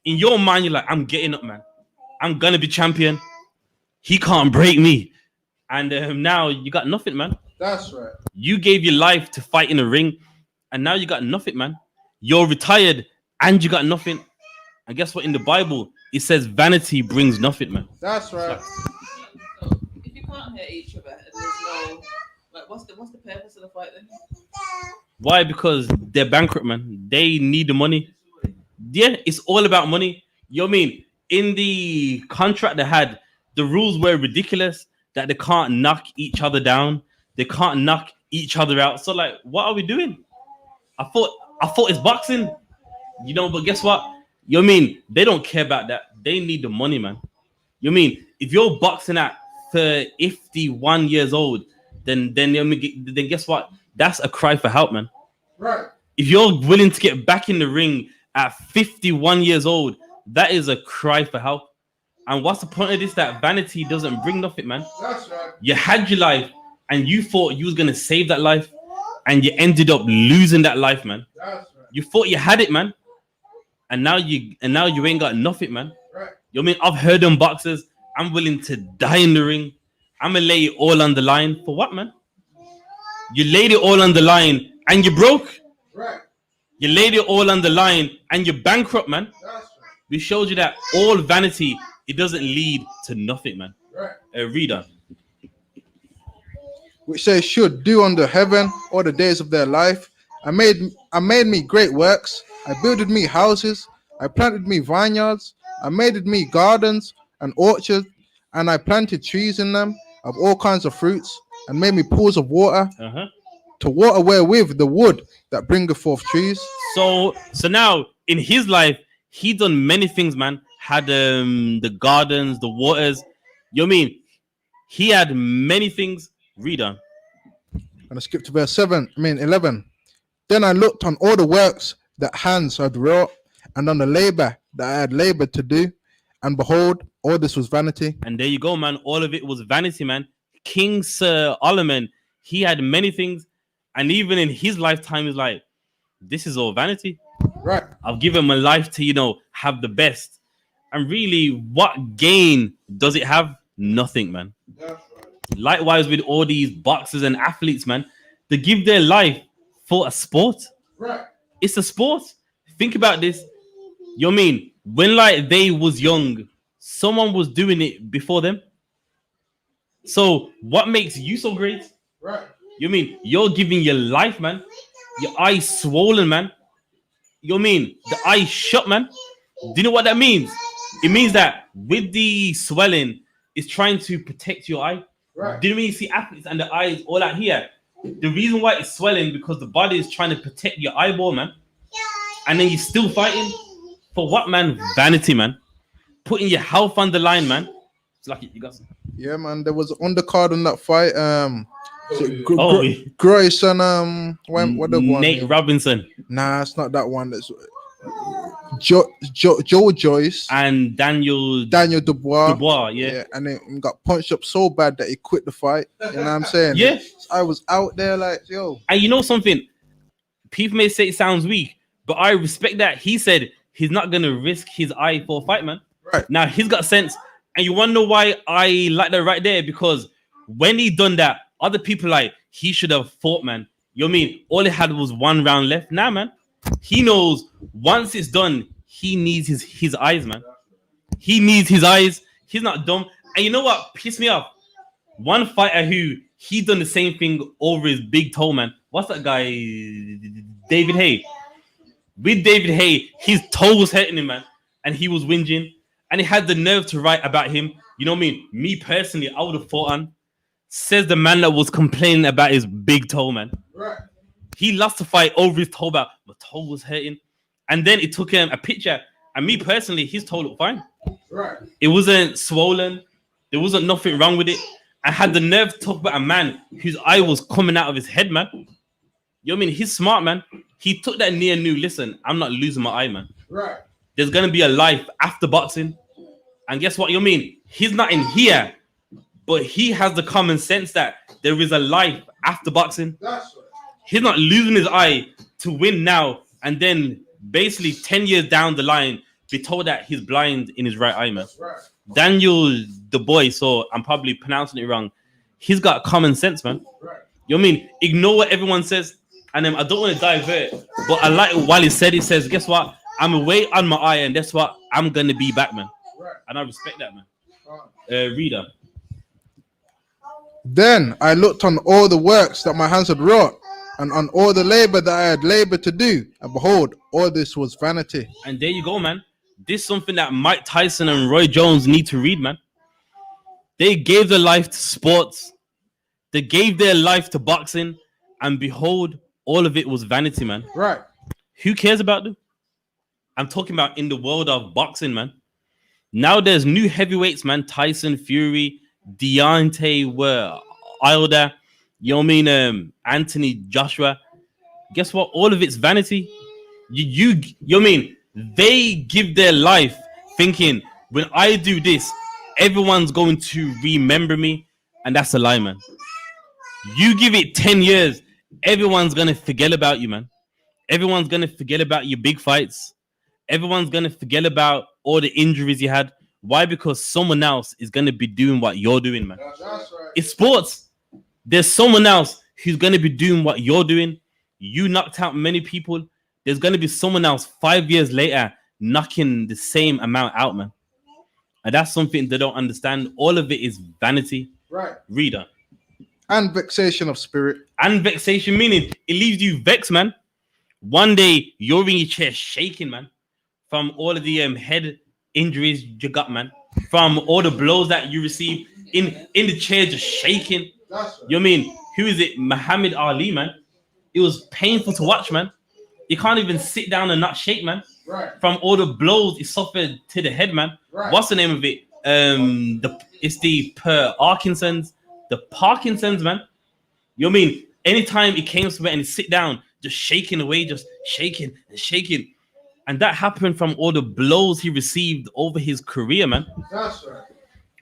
In your mind, you're like, I'm getting up, man. I'm going to be champion. He can't break me. And now you got nothing, man. That's right. You gave your life to fight in a ring, and now you got nothing, man. You're retired, and you got nothing. And guess what? In the Bible, it says vanity brings nothing, man. That's right. If you can't hurt each other, and there's no, like, what's the purpose of the fight then? Why? Because they're bankrupt, man. They need the money. Yeah, it's all about money. You know what I mean? In the contract they had, the rules were ridiculous, that they can't knock each other down. They can't knock each other out. So, like, what are we doing? I thought it's boxing, you know, but guess what? You know what I mean? They don't care about that. They need the money, man. You know what I mean? If you're boxing at 51 years old, then guess what? That's a cry for help, man. Right. If you're willing to get back in the ring at 51 years old, that is a cry for help. And what's the point of this? That vanity doesn't bring nothing, man. That's right. You had your life, and you thought you was gonna save that life, and you ended up losing that life, man. That's right. You thought you had it, man, and now you ain't got nothing, man. Right. You know what I mean? I've heard them boxers. I'm willing to die in the ring. I'm gonna lay it all on the line for what, man? You laid it all on the line, and you broke. Right. You laid it all on the line, and you're bankrupt, man. That's right. We showed you that all vanity, it doesn't lead to nothing, man. Right. Read on. Which they should do under heaven all the days of their life. I made me great works. I builded me houses. I planted me vineyards. I made me gardens and orchards, and I planted trees in them of all kinds of fruits, and made me pools of water to water wherewith the wood that bringeth forth trees. So now in his life, he done many things, man. Had the gardens, the waters. You know what I mean? He had many things. Read on. And I skip to verse 11. Then I looked on all the works that hands had wrought, and on the labor that I had labored to do, and behold, all this was vanity. And there you go, man. All of it was vanity, man. King Sir Solomon, he had many things, and even in his lifetime, he's like, this is all vanity. Right. I've given my life to, you know, have the best. And really, what gain does it have? Nothing, man. That's right. Likewise with all these boxers and athletes, man, they give their life for a sport. Right. It's a sport. Think about this. You know what I mean? When like they was young, someone was doing it before them. So what makes you so great? Right. You know what I mean? You're giving your life, man. Your eyes swollen, man. You know what I mean? The eyes shut, man. Do you know what that means? It means that with the swelling, it's trying to protect your eye. Right. Do you know what I mean? You see athletes and the eyes all out here? The reason why it's swelling because the body is trying to protect your eyeball, man. And then you're still fighting For what, man? Vanity, man. Putting your health on the line, man. It's like you got some. Yeah, man. There was an undercard on that fight. Oh, Grace and what the one? Nate Robinson Nah, it's not that one. That's Joe Joyce and Daniel Dubois. yeah. And then got punched up so bad that he quit the fight. You know what I'm saying? Yeah. I was out there like, yo. And you know something? People may say it sounds weak, but I respect that. He said he's not gonna risk his eye for a fight, man. Right. Now he's got sense. And you wanna know why I like that right there? Because when he done that, other people like he should have fought, man. You know what I mean? All he had was 1 round left. Nah, man. He knows once it's done, he needs his eyes, man. He needs his eyes. He's not dumb. And you know what pissed me off? One fighter who he done the same thing over his big toe, man. What's that guy? David Hay. With David Hay, his toe was hurting him, man. And he was whinging. And he had the nerve to write about him. You know what I mean? Me personally, I would have fought on. Says the man that was complaining about his big toe, man. Right. He lost the fight over his toe, about my toe was hurting. And then it took him a picture. And me personally, his toe looked fine. Right. It wasn't swollen. There wasn't nothing wrong with it. I had the nerve to talk about a man whose eye was coming out of his head, man. You know what I mean? He's smart, man. He took that knee and knew, listen, I'm not losing my eye, man. Right. There's going to be a life after boxing. And guess what? You know what I mean? He's not in here, but he has the common sense that there is a life after boxing. That's right. He's not losing his eye to win now and then basically 10 years down the line be told that he's blind in his right eye, man. Right. Daniel Dubois, so I'm probably pronouncing it wrong. He's got common sense, man. Right. You know what I mean? Ignore what everyone says. And I don't want to divert, but I like while he said, he says, guess what? I'm away on my eye, and that's what I'm going to be back, man. Right. And I respect that, man. Reader. Then I looked on all the works that my hands had wrought, and on all the labor that I had labored to do, and behold, all this was vanity. And there you go, man. This is something that Mike Tyson and Roy Jones need to read, man. They gave their life to sports. They gave their life to boxing. And behold, all of it was vanity, man. Right. Who cares about them? I'm talking about in the world of boxing, man. Now there's new heavyweights, man. Tyson, Fury, Deontay Wilder. You know what I mean? Anthony Joshua. Guess what? All of it's vanity. You know what I mean? They give their life thinking, when I do this, everyone's going to remember me. And that's a lie, man. You give it 10 years, everyone's going to forget about you, man. Everyone's going to forget about your big fights. Everyone's going to forget about all the injuries you had. Why? Because someone else is going to be doing what you're doing, man. That's right. It's sports. There's someone else who's going to be doing what you're doing. You knocked out many people. There's going to be someone else 5 years later knocking the same amount out, man. And that's something they don't understand. All of it is vanity. Right. Reader. And vexation of spirit. And vexation, meaning it leaves you vexed, man. One day you're in your chair shaking, man, from all of the head injuries you got, man, from all the blows that you received in the chair, just shaking. That's right. You know what I mean? Who is it? Muhammad Ali, man. It was painful to watch, man. You can't even sit down and not shake, man. Right. From all the blows he suffered to the head, man. Right. What's the name of it? It's the Parkinson's. The Parkinson's, man. You know what I mean? Anytime he came to it and he sit down, just shaking away, just shaking and shaking. And that happened from all the blows he received over his career, man. That's right.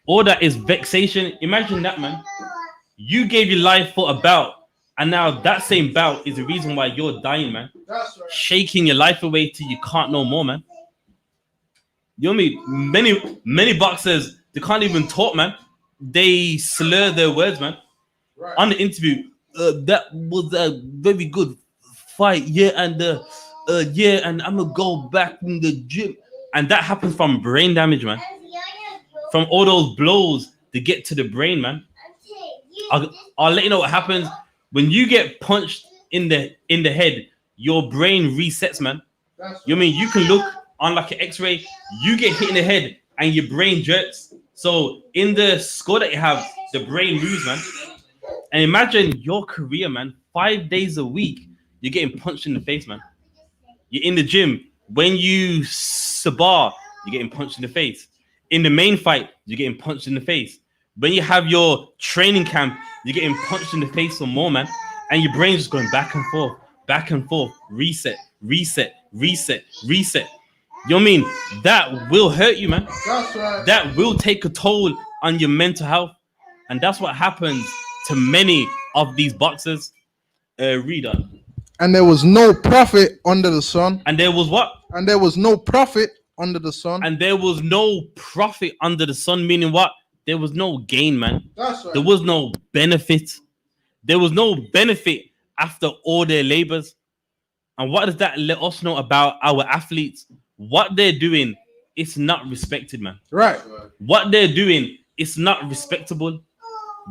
All that is vexation. Imagine that, man. You gave your life for a bout, and now that same bout is the reason why you're dying, man. That's right. Shaking your life away till you can't no more, man. You know what I mean? Many boxers, they can't even talk, man. They slur their words, man. Right. On the interview, that was a very good fight, yeah, and I'm gonna go back in the gym. And that happens from brain damage, man. From all those blows to get to the brain, man. I'll let you know what happens when you get punched in the head. Your brain resets, man. You know what I mean? You can look on like an X-ray. You get hit in the head and your brain jerks. So in the score that you have, the brain moves, man. And imagine your career, man. 5 days a week, you're getting punched in the face, man. You're in the gym. When you Sabah, you're getting punched in the face. In the main fight, you're getting punched in the face. When you have your training camp, you're getting punched in the face some more, man. And your brain's just going back and forth, reset, reset, reset, reset. You know what I mean? That will hurt you, man. That's right. That will take a toll on your mental health. And that's what happens to many of these boxers. Read on. And there was no profit under the sun. And there was what? And there was no profit under the sun. And there was no profit under the sun, meaning what? There was no gain, man. That's right. There was no benefit. There was no benefit after all their labors. And what does that let us know about our athletes? What they're doing is not respected, man. Right. What they're doing is not respectable.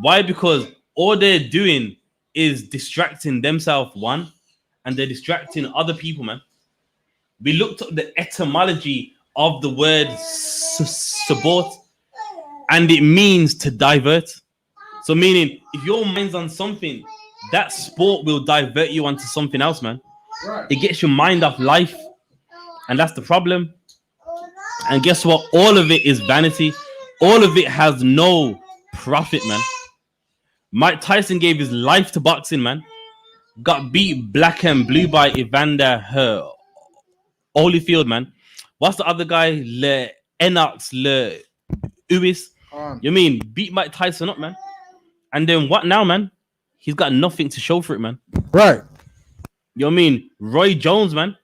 Why? Because all they're doing is distracting themselves, one, and they're distracting other people, man. We looked up the etymology of the word support, and it means to divert. So meaning, if your mind's on something, that sport will divert you onto something else, man. Right. It gets your mind off life, and that's the problem. And guess what? All of it is vanity. All of it has no profit, man. Mike Tyson gave his life to boxing, man. Got beat black and blue by Evander Holyfield, man. What's the other guy? Enox Lewis. You mean beat Mike Tyson up, man? And then what now, man? He's got nothing to show for it, man. Right. You know what I mean? Roy Jones, man,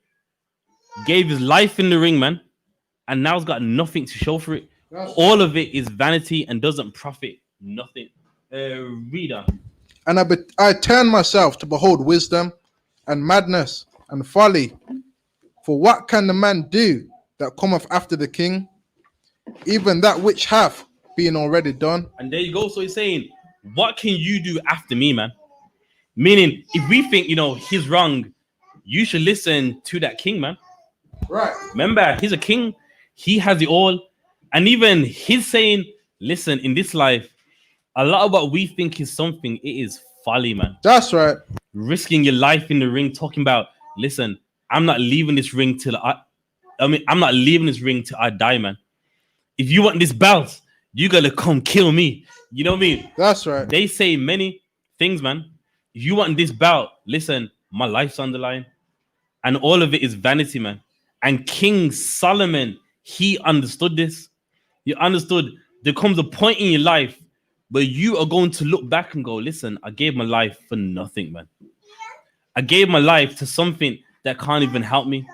gave his life in the ring, man, and now's got nothing to show for it. All of it is vanity and doesn't profit nothing. Reader. And I turn myself to behold wisdom and madness and folly. For what can the man do that cometh after the king? Even that which hath been already done. And there you go. So he's saying, what can you do after me, man? Meaning, if we think, he's wrong, you should listen to that king, man. Right. Remember, he's a king. He has it all. And even he's saying, listen, in this life, a lot of what we think is something, it is folly, man. That's right. Risking your life in the ring, talking about, listen, I'm not leaving this ring till I'm not leaving this ring till I die, man. If you want this belt, you gotta come kill me. You know what I mean? That's right. They say many things, man. If you want this belt, listen, my life's on the line. And all of it is vanity, man. And King Solomon, he understood this. He understood there comes a point in your life where you are going to look back and go, listen, I gave my life for nothing, man. I gave my life to something that can't even help me.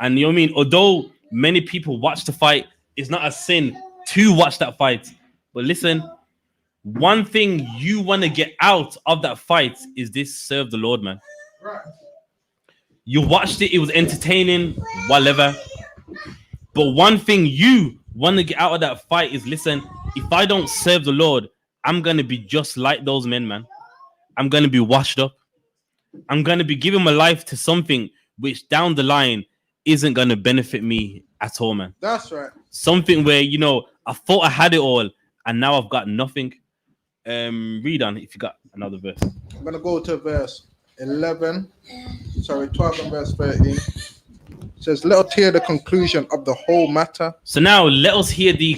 And you know what I mean? Although many people watch the fight, it's not a sin to watch that fight. But listen, one thing you want to get out of that fight is this: serve the Lord, man. Right. You watched it, it was entertaining, whatever. But one thing you want to get out of that fight is, listen, if I don't serve the Lord, I'm going to be just like those men, man. I'm going to be washed up. I'm going to be giving my life to something which down the line isn't going to benefit me at all, man. That's right. Something where, I thought I had it all and now I've got nothing. Read on if you got another verse. I'm going to go to verse 12 and verse 13. It says, let us hear the conclusion of the whole matter. So now let us hear the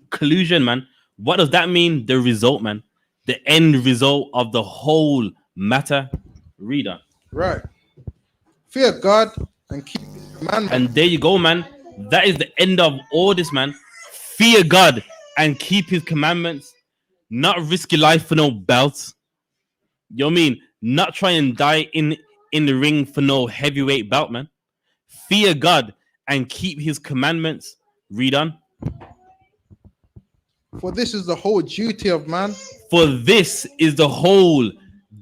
conclusion, man. What does that mean? The result, man. The end result of the whole matter. Read on. Right. Fear God and keep his commandments. And there you go, man. That is the end of all this, man. Fear God and keep his commandments. Not risk your life for no belt. You know what I mean? Not try and die in the ring for no heavyweight belt, man. Fear God and keep his commandments. Read on. For this is the whole duty of man. For this is the whole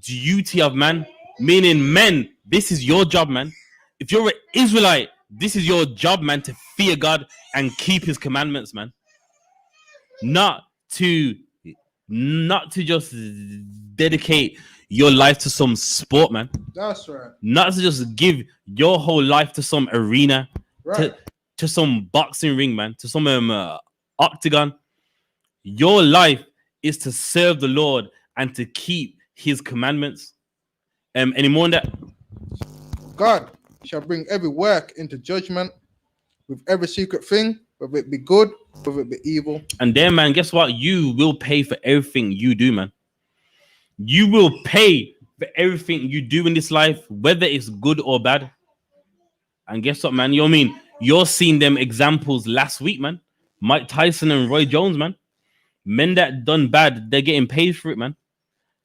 duty of man. Meaning, men, this is your job, man. If you're an Israelite, this is your job, man, to fear God and keep his commandments, man. Not to just dedicate your life to some sport, man. That's right. Not to just give your whole life to some arena, Right. to some boxing ring, man, to some octagon. Your life is to serve the Lord and to keep his commandments. Any more on that? God shall bring every work into judgment with every secret thing, whether it be good, whether it be evil. And then, man, guess what? You will pay for everything you do, man. You will pay for everything you do in this life, whether it's good or bad. And guess what, man? You know what I mean? You're seeing them examples last week, man. Mike Tyson and Roy Jones, man. Men that done bad, they're getting paid for it, man.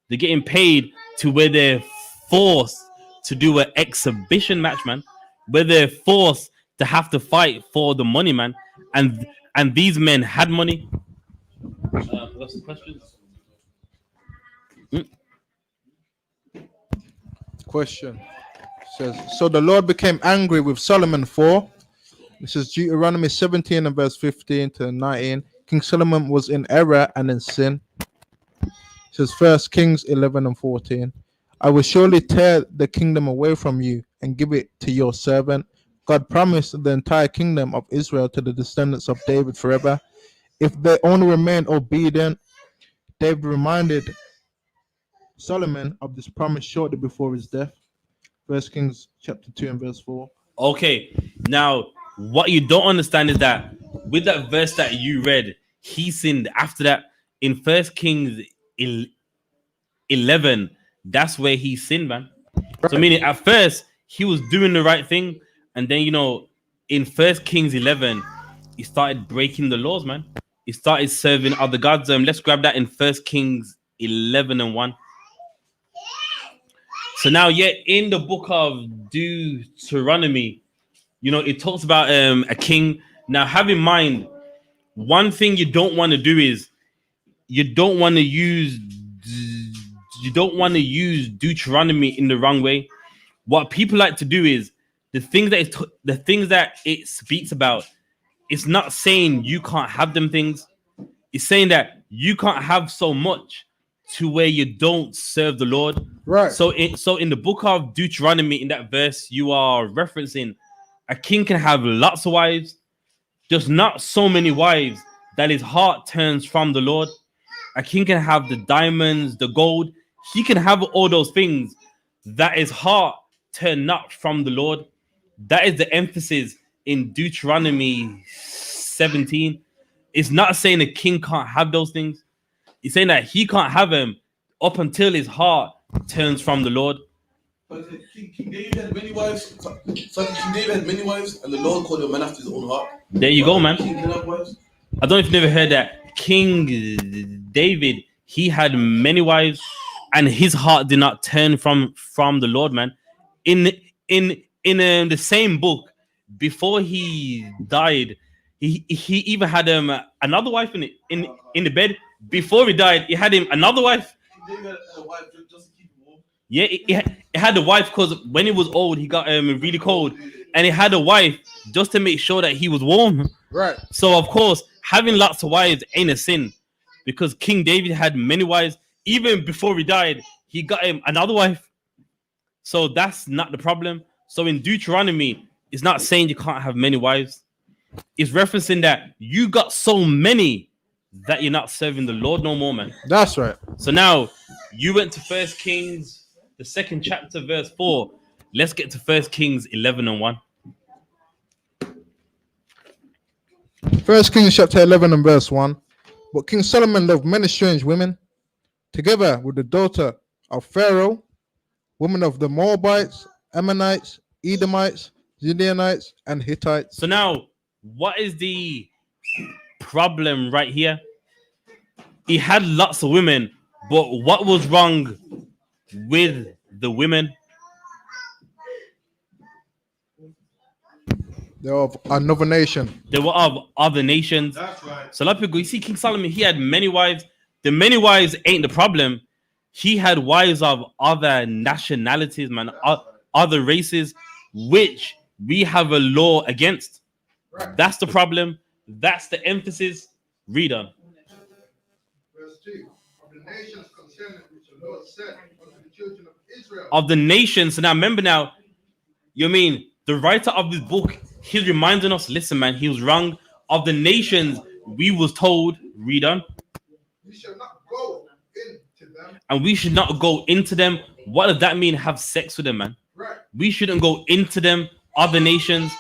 They're getting paid to where they're forced to do an exhibition match, man. Where they're forced to have to fight for the money, man. And these men had money. Got some questions? Question says, so the Lord became angry with Solomon for. This is Deuteronomy 17 and verse 15 to 19. King Solomon was in error and in sin. It says 1 Kings 11 and 14. I will surely tear the kingdom away from you and give it to your servant. God promised the entire kingdom of Israel to the descendants of David forever. If they only remain obedient, David reminded Solomon of this promise shortly before his death. 1 Kings chapter 2 and verse 4. Okay, now what you don't understand is that with that verse that you read, he sinned after that. In 1 Kings 11, that's where he sinned, man. So meaning at first he was doing the right thing, and then in 1 Kings 11, he started breaking the laws, man. He started serving other gods. Let's grab that in 1 Kings 11 and 1. So now, in the book of Deuteronomy, it talks about a king. Now, have in mind, one thing you don't want to do is you don't want to use Deuteronomy in the wrong way. What people like to do is the things that it speaks about. It's not saying you can't have them things. It's saying that you can't have so much to where you don't serve the Lord. Right. So in the book of Deuteronomy, in that verse, you are referencing a king can have lots of wives, just not so many wives that his heart turns from the Lord. A king can have the diamonds, the gold. He can have all those things that his heart turn not from the Lord. That is the emphasis in Deuteronomy 17. It's not saying a king can't have those things. He's saying that he can't have them up until his heart turns from the Lord. But King David had many wives. So King David had many wives, and the Lord called him a man after his own heart. There you go, man. King didn't have wives. I don't know if you've never heard that. King David, he had many wives, and his heart did not turn from the Lord, man. In the same book, before he died, he even had another wife in the bed. Before he died, he had him another wife. King David had a wife just to keep him warm. Yeah, it had a wife because when he was old, he got really cold, and he had a wife just to make sure that he was warm. Right. So of course, having lots of wives ain't a sin, because King David had many wives. Even before he died, he got him another wife. So that's not the problem. So in Deuteronomy, it's not saying you can't have many wives. It's referencing that you got so many that you're not serving the Lord no more, man. That's right. So now you went to 1 Kings, the 2nd chapter, verse 4. Let's get to 1 Kings 11 and 1. 1 Kings chapter 11 and verse 1. But King Solomon loved many strange women, together with the daughter of Pharaoh, women of the Moabites, Ammonites, Edomites, Zidonites, and Hittites. So now, what is the problem right here? He had lots of women, but what was wrong with the women? They're of another nation. They were of other nations. That's right. So a lot of people, you see King Solomon, he had many wives. The many wives ain't the problem. He had wives of other nationalities, man, other races, which we have a law against. Right. That's the problem. That's the emphasis. Read on. Verse 2. Of the nations concerning which the Lord said unto the children of Israel. Of the nations. So now remember now, the writer of this book, he's reminding us, listen, man, he was wrong. Of the nations, we was told, read on. You shall not go into them. And we should not go into them. What does that mean? Have sex with them, man. We shouldn't go into them, other nations.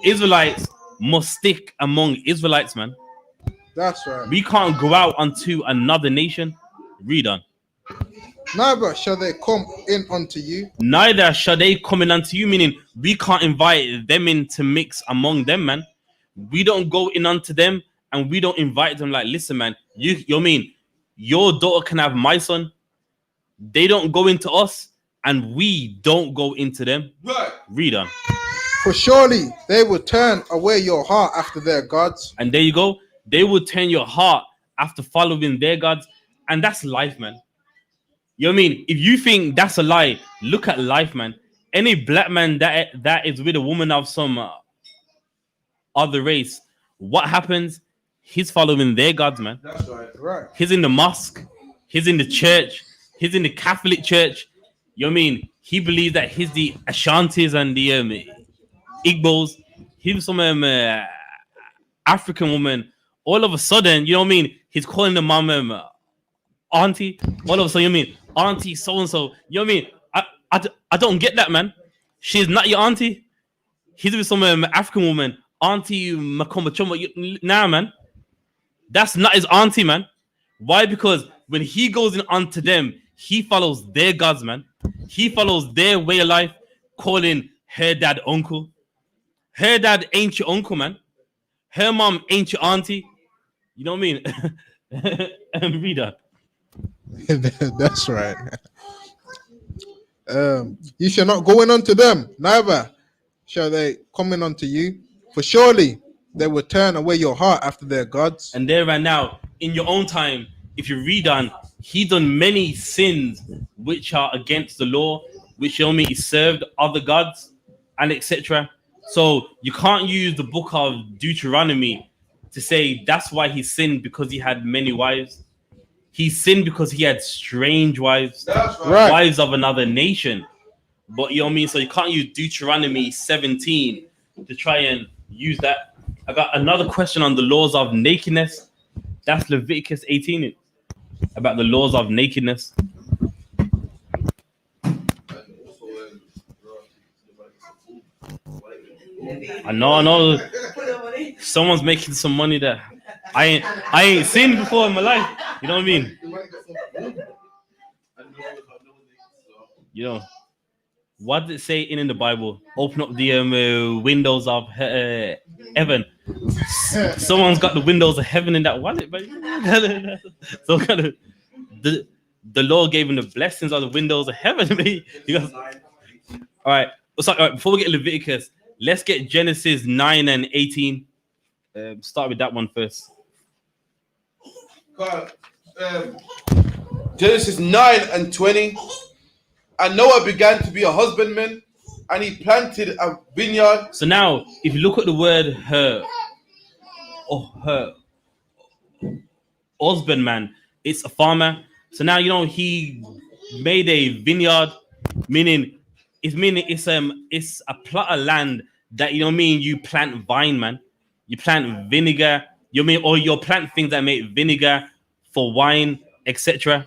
Israelites must stick among Israelites, man. That's right. We can't go out unto another nation. Read on. Neither shall they come in unto you. Neither shall they come in unto you, meaning we can't invite them in to mix among them, man. We don't go in unto them and we don't invite them like, listen, man, you mean your daughter can have my son. They don't go into us and we don't go into them. Right. Read on. For surely they will turn away your heart after their gods. And there you go. They will turn your heart after following their gods. And that's life, man. You know what I mean? If you think that's a lie, look at life, man. Any black man that is with a woman of some other race, what happens? He's following their gods, man. That's right. He's in the mosque. He's in the church. He's in the Catholic church. You know what I mean? He believes that he's the Ashantis and the Igbos. He's some African woman. All of a sudden, you know what I mean? He's calling the mom auntie. All of a sudden, you know what I mean? Auntie so-and-so. You know what I mean? I don't get that, man. She's not your auntie. He's with some African woman. Auntie Makoma Choma. Nah, man. That's not his auntie, man. Why? Because when he goes in onto them, he follows their gods, man. He follows their way of life, calling her dad uncle. Her dad ain't your uncle, man. Her mom ain't your auntie. You know what I mean? Read that. That's right. You shall not go in unto them, neither shall they come in unto you. For surely they will turn away your heart after their gods. And there right now, in your own time, if you read on, he done many sins which are against the law, which only he served other gods, and etc. So you can't use the book of Deuteronomy to say that's why he sinned, because he had many wives. He sinned because he had strange wives, Right. wives of another nation. But you know what I mean? So you can't use Deuteronomy 17 to try and use that. I got another question on the laws of nakedness. That's Leviticus 18 about the laws of nakedness. I know. Someone's making some money there. I ain't seen before in my life. You know what I mean? You know, what did it say in the Bible? Open up the windows of heaven. Someone's got the windows of heaven in that wallet, baby. So kind of the Lord gave him the blessings of the windows of heaven. All right. Before we get Leviticus, let's get Genesis 9 and 18. Start with that one first. Genesis 9 and 20. And Noah began to be a husbandman, and he planted a vineyard. So now, if you look at the word her husbandman, it's a farmer. So now you know he made a vineyard, meaning it's a plot of land that, you know what I mean, you plant vine, man. You plant vinegar, you mean, or you plant things that make vinegar for wine, etc.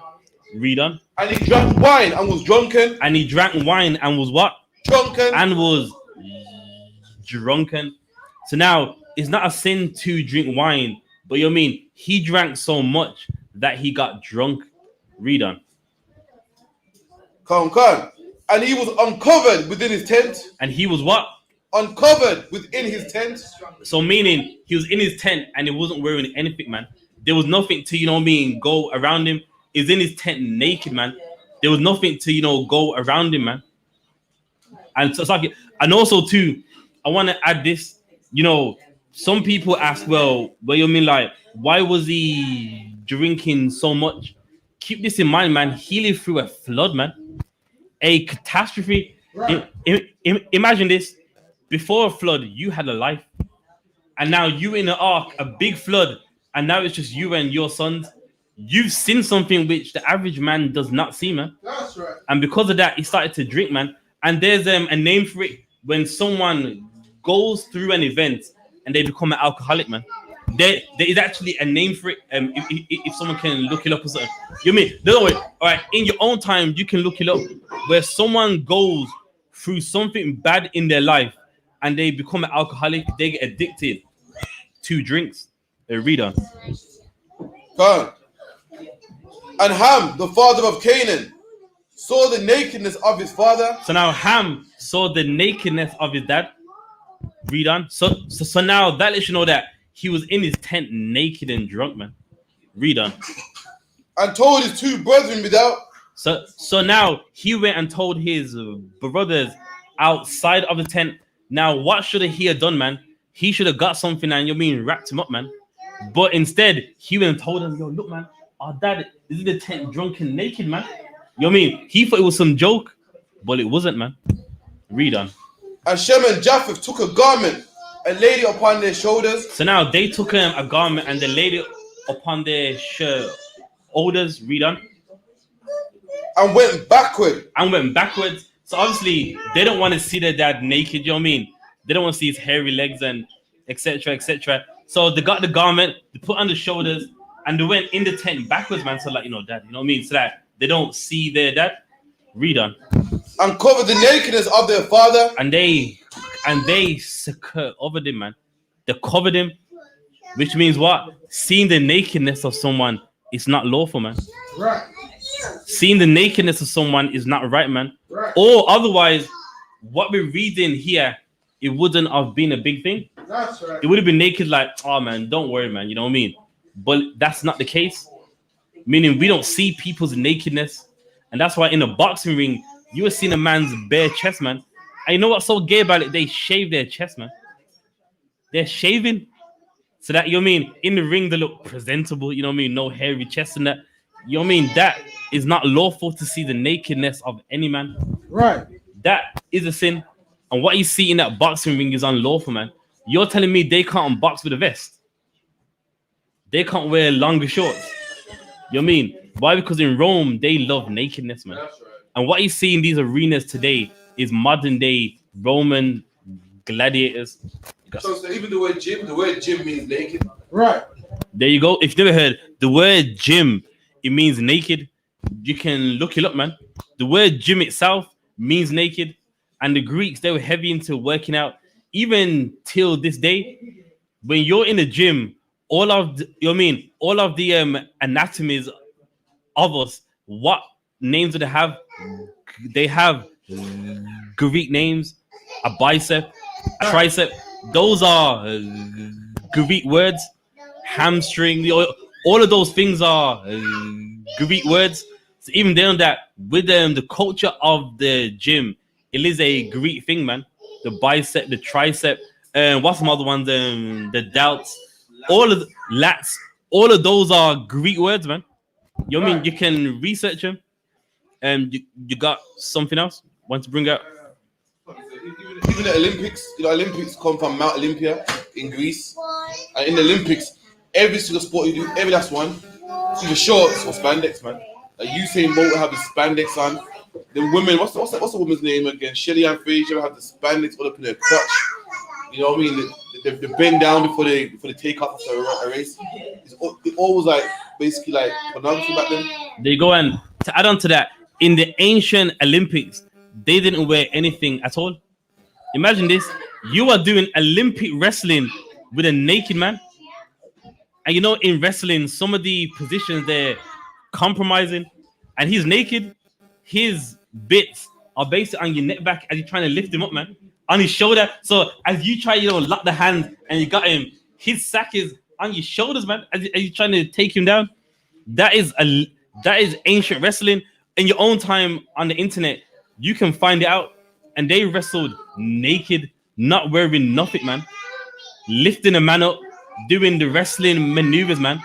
Read on. And he drank wine and was drunken. And he drank wine and was what? Drunken. And was drunken. So now it's not a sin to drink wine, but you know what I mean, he drank so much that he got drunk. Read on. Come. And he was uncovered within his tent. And he was what? Uncovered within his tent. So meaning he was in his tent and he wasn't wearing anything, man. There was nothing to, you know what I mean, go around him. He's in his tent naked, man. There was nothing to, you know, go around him, man. And so it's like, and also too, I want to add this. You know, some people ask, well, you mean, like, why was he drinking so much? Keep this in mind, man. He lived through a flood, man. A catastrophe. Right. Imagine this. Before a flood, you had a life. And now you in an ark, a big flood. And now it's just you and your sons. You've seen something which the average man does not see, man. That's right. And because of that, he started to drink, man. And there's a name for it when someone goes through an event and they become an alcoholic, man. There is actually a name for it. If someone can look it up or something. You mean? Don't worry. All right. In your own time, you can look it up. Where someone goes through something bad in their life and they become an alcoholic, they get addicted to drinks. Read on. Come. And Ham, the father of Canaan, saw the nakedness of his father. So now Ham saw the nakedness of his dad. Read on. So now that lets you know that he was in his tent naked and drunk, man. Read on. And told his two brethren without. So now he went and told his brothers outside of the tent. Now what should he have done, man? He should have got something and wrapped him up, man. But instead he went and told them, yo, look, man, our dad is in the tent drunk and naked, man. He thought it was some joke, but it wasn't, man. Read on. And Shem and Japheth took a garment and laid it upon their shoulders. So now they took a garment and they laid it upon their shoulders. Read on. And went backward. So obviously they don't want to see their dad naked. You know what I mean? They don't want to see his hairy legs and etc. etc. So they got the garment, they put on the shoulders, and they went in the tent backwards, man. So dad, you know what I mean? So that they don't see their dad. Read on. And covered the nakedness of their father. And they covered him, man. They covered him, which means what? Seeing the nakedness of someone is not lawful, man. Right. Seeing the nakedness of someone is not right, man. Right. Or otherwise, what we're reading here, it wouldn't have been a big thing. That's right. It would have been naked, like, oh man, don't worry, man. You know what I mean? But that's not the case. Meaning we don't see people's nakedness. And that's why in a boxing ring, you were seeing a man's bare chest, man. And you know what's so gay about it? They shave their chest, man. They're shaving. So that, in the ring, they look presentable, no hairy chest and that. That is not lawful to see the nakedness of any man. Right. That is a sin. And what you see in that boxing ring is unlawful, man. You're telling me they can't box with a vest? They can't wear longer shorts? Why? Because in Rome, they love nakedness, man. That's right. And what you see in these arenas today is modern day Roman gladiators. So even the word gym means naked. Right. There you go. If you've never heard the word gym, it means naked. You can look it up, man. The word gym itself means naked. And the Greeks, they were heavy into working out. Even till this day, when you're in the gym, all of the anatomies of us, what names do they have? They have Greek names, a bicep, a tricep. Those are Greek words. Hamstring, all of those things are Greek words. So even down that, with the culture of the gym, it is a Greek thing, man. The bicep, the tricep, what's some other ones? The delts, all of the lats, all of those are Greek words, man. You know what I mean? You can research them. You got something else? Want to bring up? Even the Olympics, Olympics come from Mount Olympia in Greece. And in the Olympics, every single sport you do, every last one, it's either shorts or spandex, man. Like Usain Bolt will have the spandex on. The women, what's the woman's name again? Shelly Ann Fraser have the spandex all up in their crotch. You know what I mean? They bend down before they take off a race. It always like basically like pornography back then. There you go. And to add on to that, in the ancient Olympics, they didn't wear anything at all. Imagine this: you are doing Olympic wrestling with a naked man, and in wrestling, some of the positions they're compromising, and he's naked. His bits are basically on your neck back as you're trying to lift him up, man, on his shoulder. So as you try, lock the hand and you got him, his sack is on your shoulders, man, as you're trying to take him down. That is ancient wrestling. In your own time on the internet, you can find it out. And they wrestled naked, not wearing nothing, man. Lifting a man up, doing the wrestling maneuvers, man.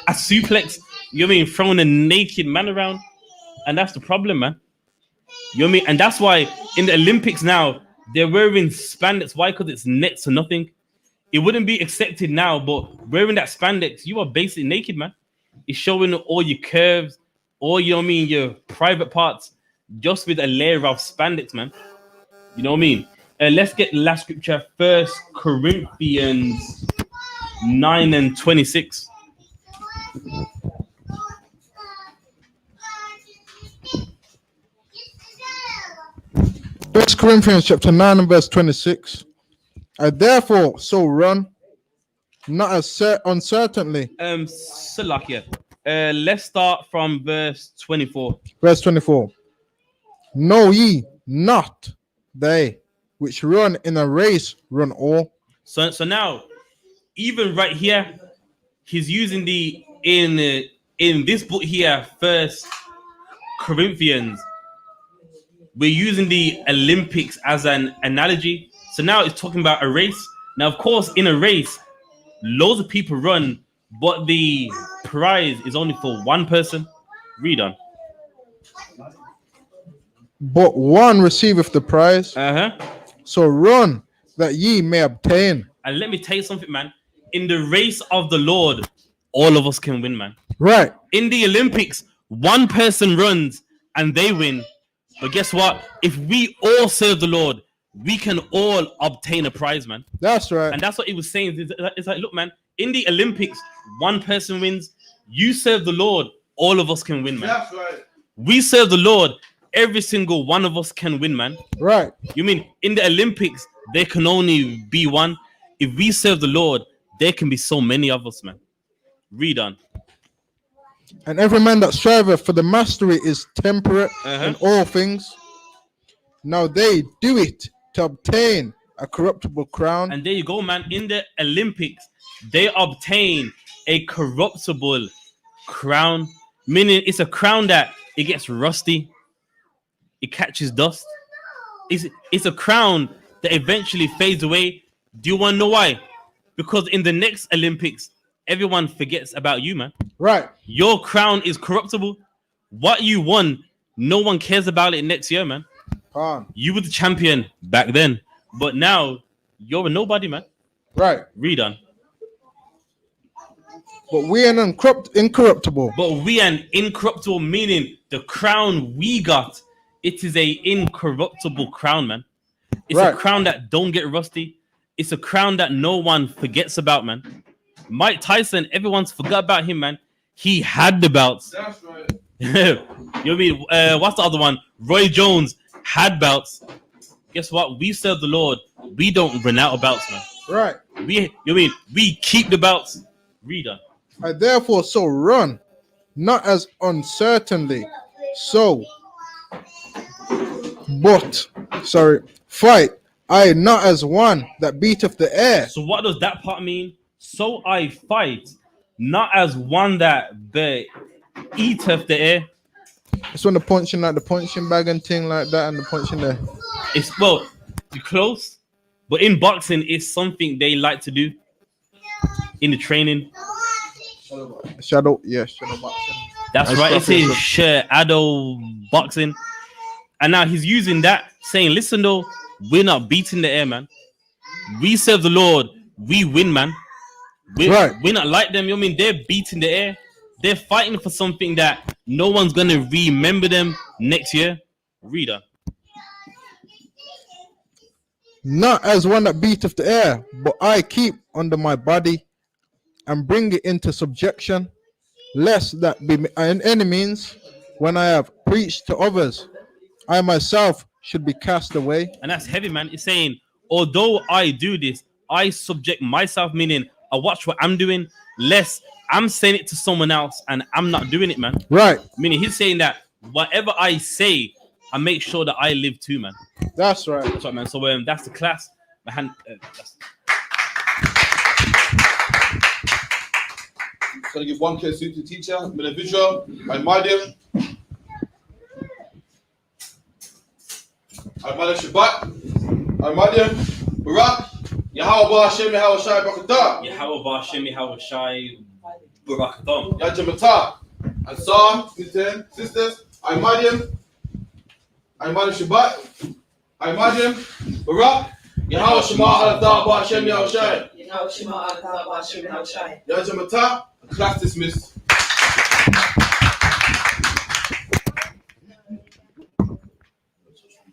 A suplex, throwing a naked man around. And that's the problem, man. And that's why in the Olympics now, they're wearing spandex. Why? Because it's next to nothing. It wouldn't be accepted now, but wearing that spandex, you are basically naked, man. It's showing all your curves, all your private parts, just with a layer of spandex, man. You know what I mean? Let's get the last scripture, 1 Corinthians 9:26. 1 Corinthians chapter 9 and verse 26. I therefore so run, not as uncertainly. Salakia. Let's start from verse 24. Verse 24. Know ye not they which run in a race run all? So now, even right here, he's using the in this book here, First Corinthians. We're using the Olympics as an analogy. So now it's talking about a race. Now, of course, in a race, loads of people run, but the prize is only for one person. Read on. But one receiveth the prize. Uh-huh. So run that ye may obtain. And let me tell you something, man. In the race of the Lord, all of us can win, man. Right. In the Olympics, one person runs and they win. But guess what? If we all serve the Lord, we can all obtain a prize, man. That's right. And that's what he was saying. It's like, look, man, in the Olympics, one person wins. You serve the Lord, all of us can win, man. That's right. We serve the Lord, every single one of us can win, man. Right. You mean in the Olympics, there can only be one? If we serve the Lord, there can be so many of us, man. Read on. And every man that striveth for the mastery is temperate in all things. Now they do it to obtain a corruptible crown. And there you go, man. In the Olympics, they obtain a corruptible crown, meaning it's a crown that it gets rusty, it catches dust. It's a crown that eventually fades away. Do you want to know why? Because in the next Olympics, everyone forgets about you, man. Right. Your crown is corruptible. What you won, no one cares about it next year, man. You were the champion back then, but now you're a nobody, man. Right. Read on. But we are incorruptible. But we are incorruptible, meaning the crown we got, it is a incorruptible crown, man. It's a crown that don't get rusty. It's a crown that no one forgets about, man. Mike Tyson, everyone's forgot about him, man. He had the belts. That's right. You mean what's the other one? Roy Jones had belts. Guess what? We serve the Lord. We don't run out of belts, man. Right. We keep the belts. Read on. I therefore so run, not as uncertainly, fight I not as one that beateth the air. So what does that part mean? So I fight, not as one that eateth the air. It's when the punching like the punching bag and thing like that, and the punching there. It's well, you're close, but in boxing, it's something they like to do in the training. Shadow boxing. That's right. It's a shadow boxing, and now he's using that, saying, "Listen, though, we're not beating the air, man. We serve the Lord. We win, man. We're not like them. You know what I mean? They're beating the air. They're fighting for something that no one's gonna remember them next year." Reader. Not as one that beateth the air, but I keep under my body and bring it into subjection, lest that be in any means, when I have preached to others, I myself should be cast away. And that's heavy, man. It's saying, although I do this, I subject myself, meaning I watch what I'm doing, lest I'm saying it to someone else and I'm not doing it, man. Right. Meaning he's saying that whatever I say, I make sure that I live too, man. That's right. That's right, man. So that's the class. Gonna give one clear suit to the teacher, individual, I.M.A.D.I.M. I.M.A.D.I.M. Barak, Yahweh Hashem, Yahweh Shai Barakatah. Yahweh Hashem, Yahweh Shai Barakatah. Yajamata. Ansar, sisters, I.M.A.D.I.M. Shabbat, I.M.A.D.I.M. Barak, Yahweh Shema Alatah Hashem, Yahweh Shai. Yajamata. Class dismissed.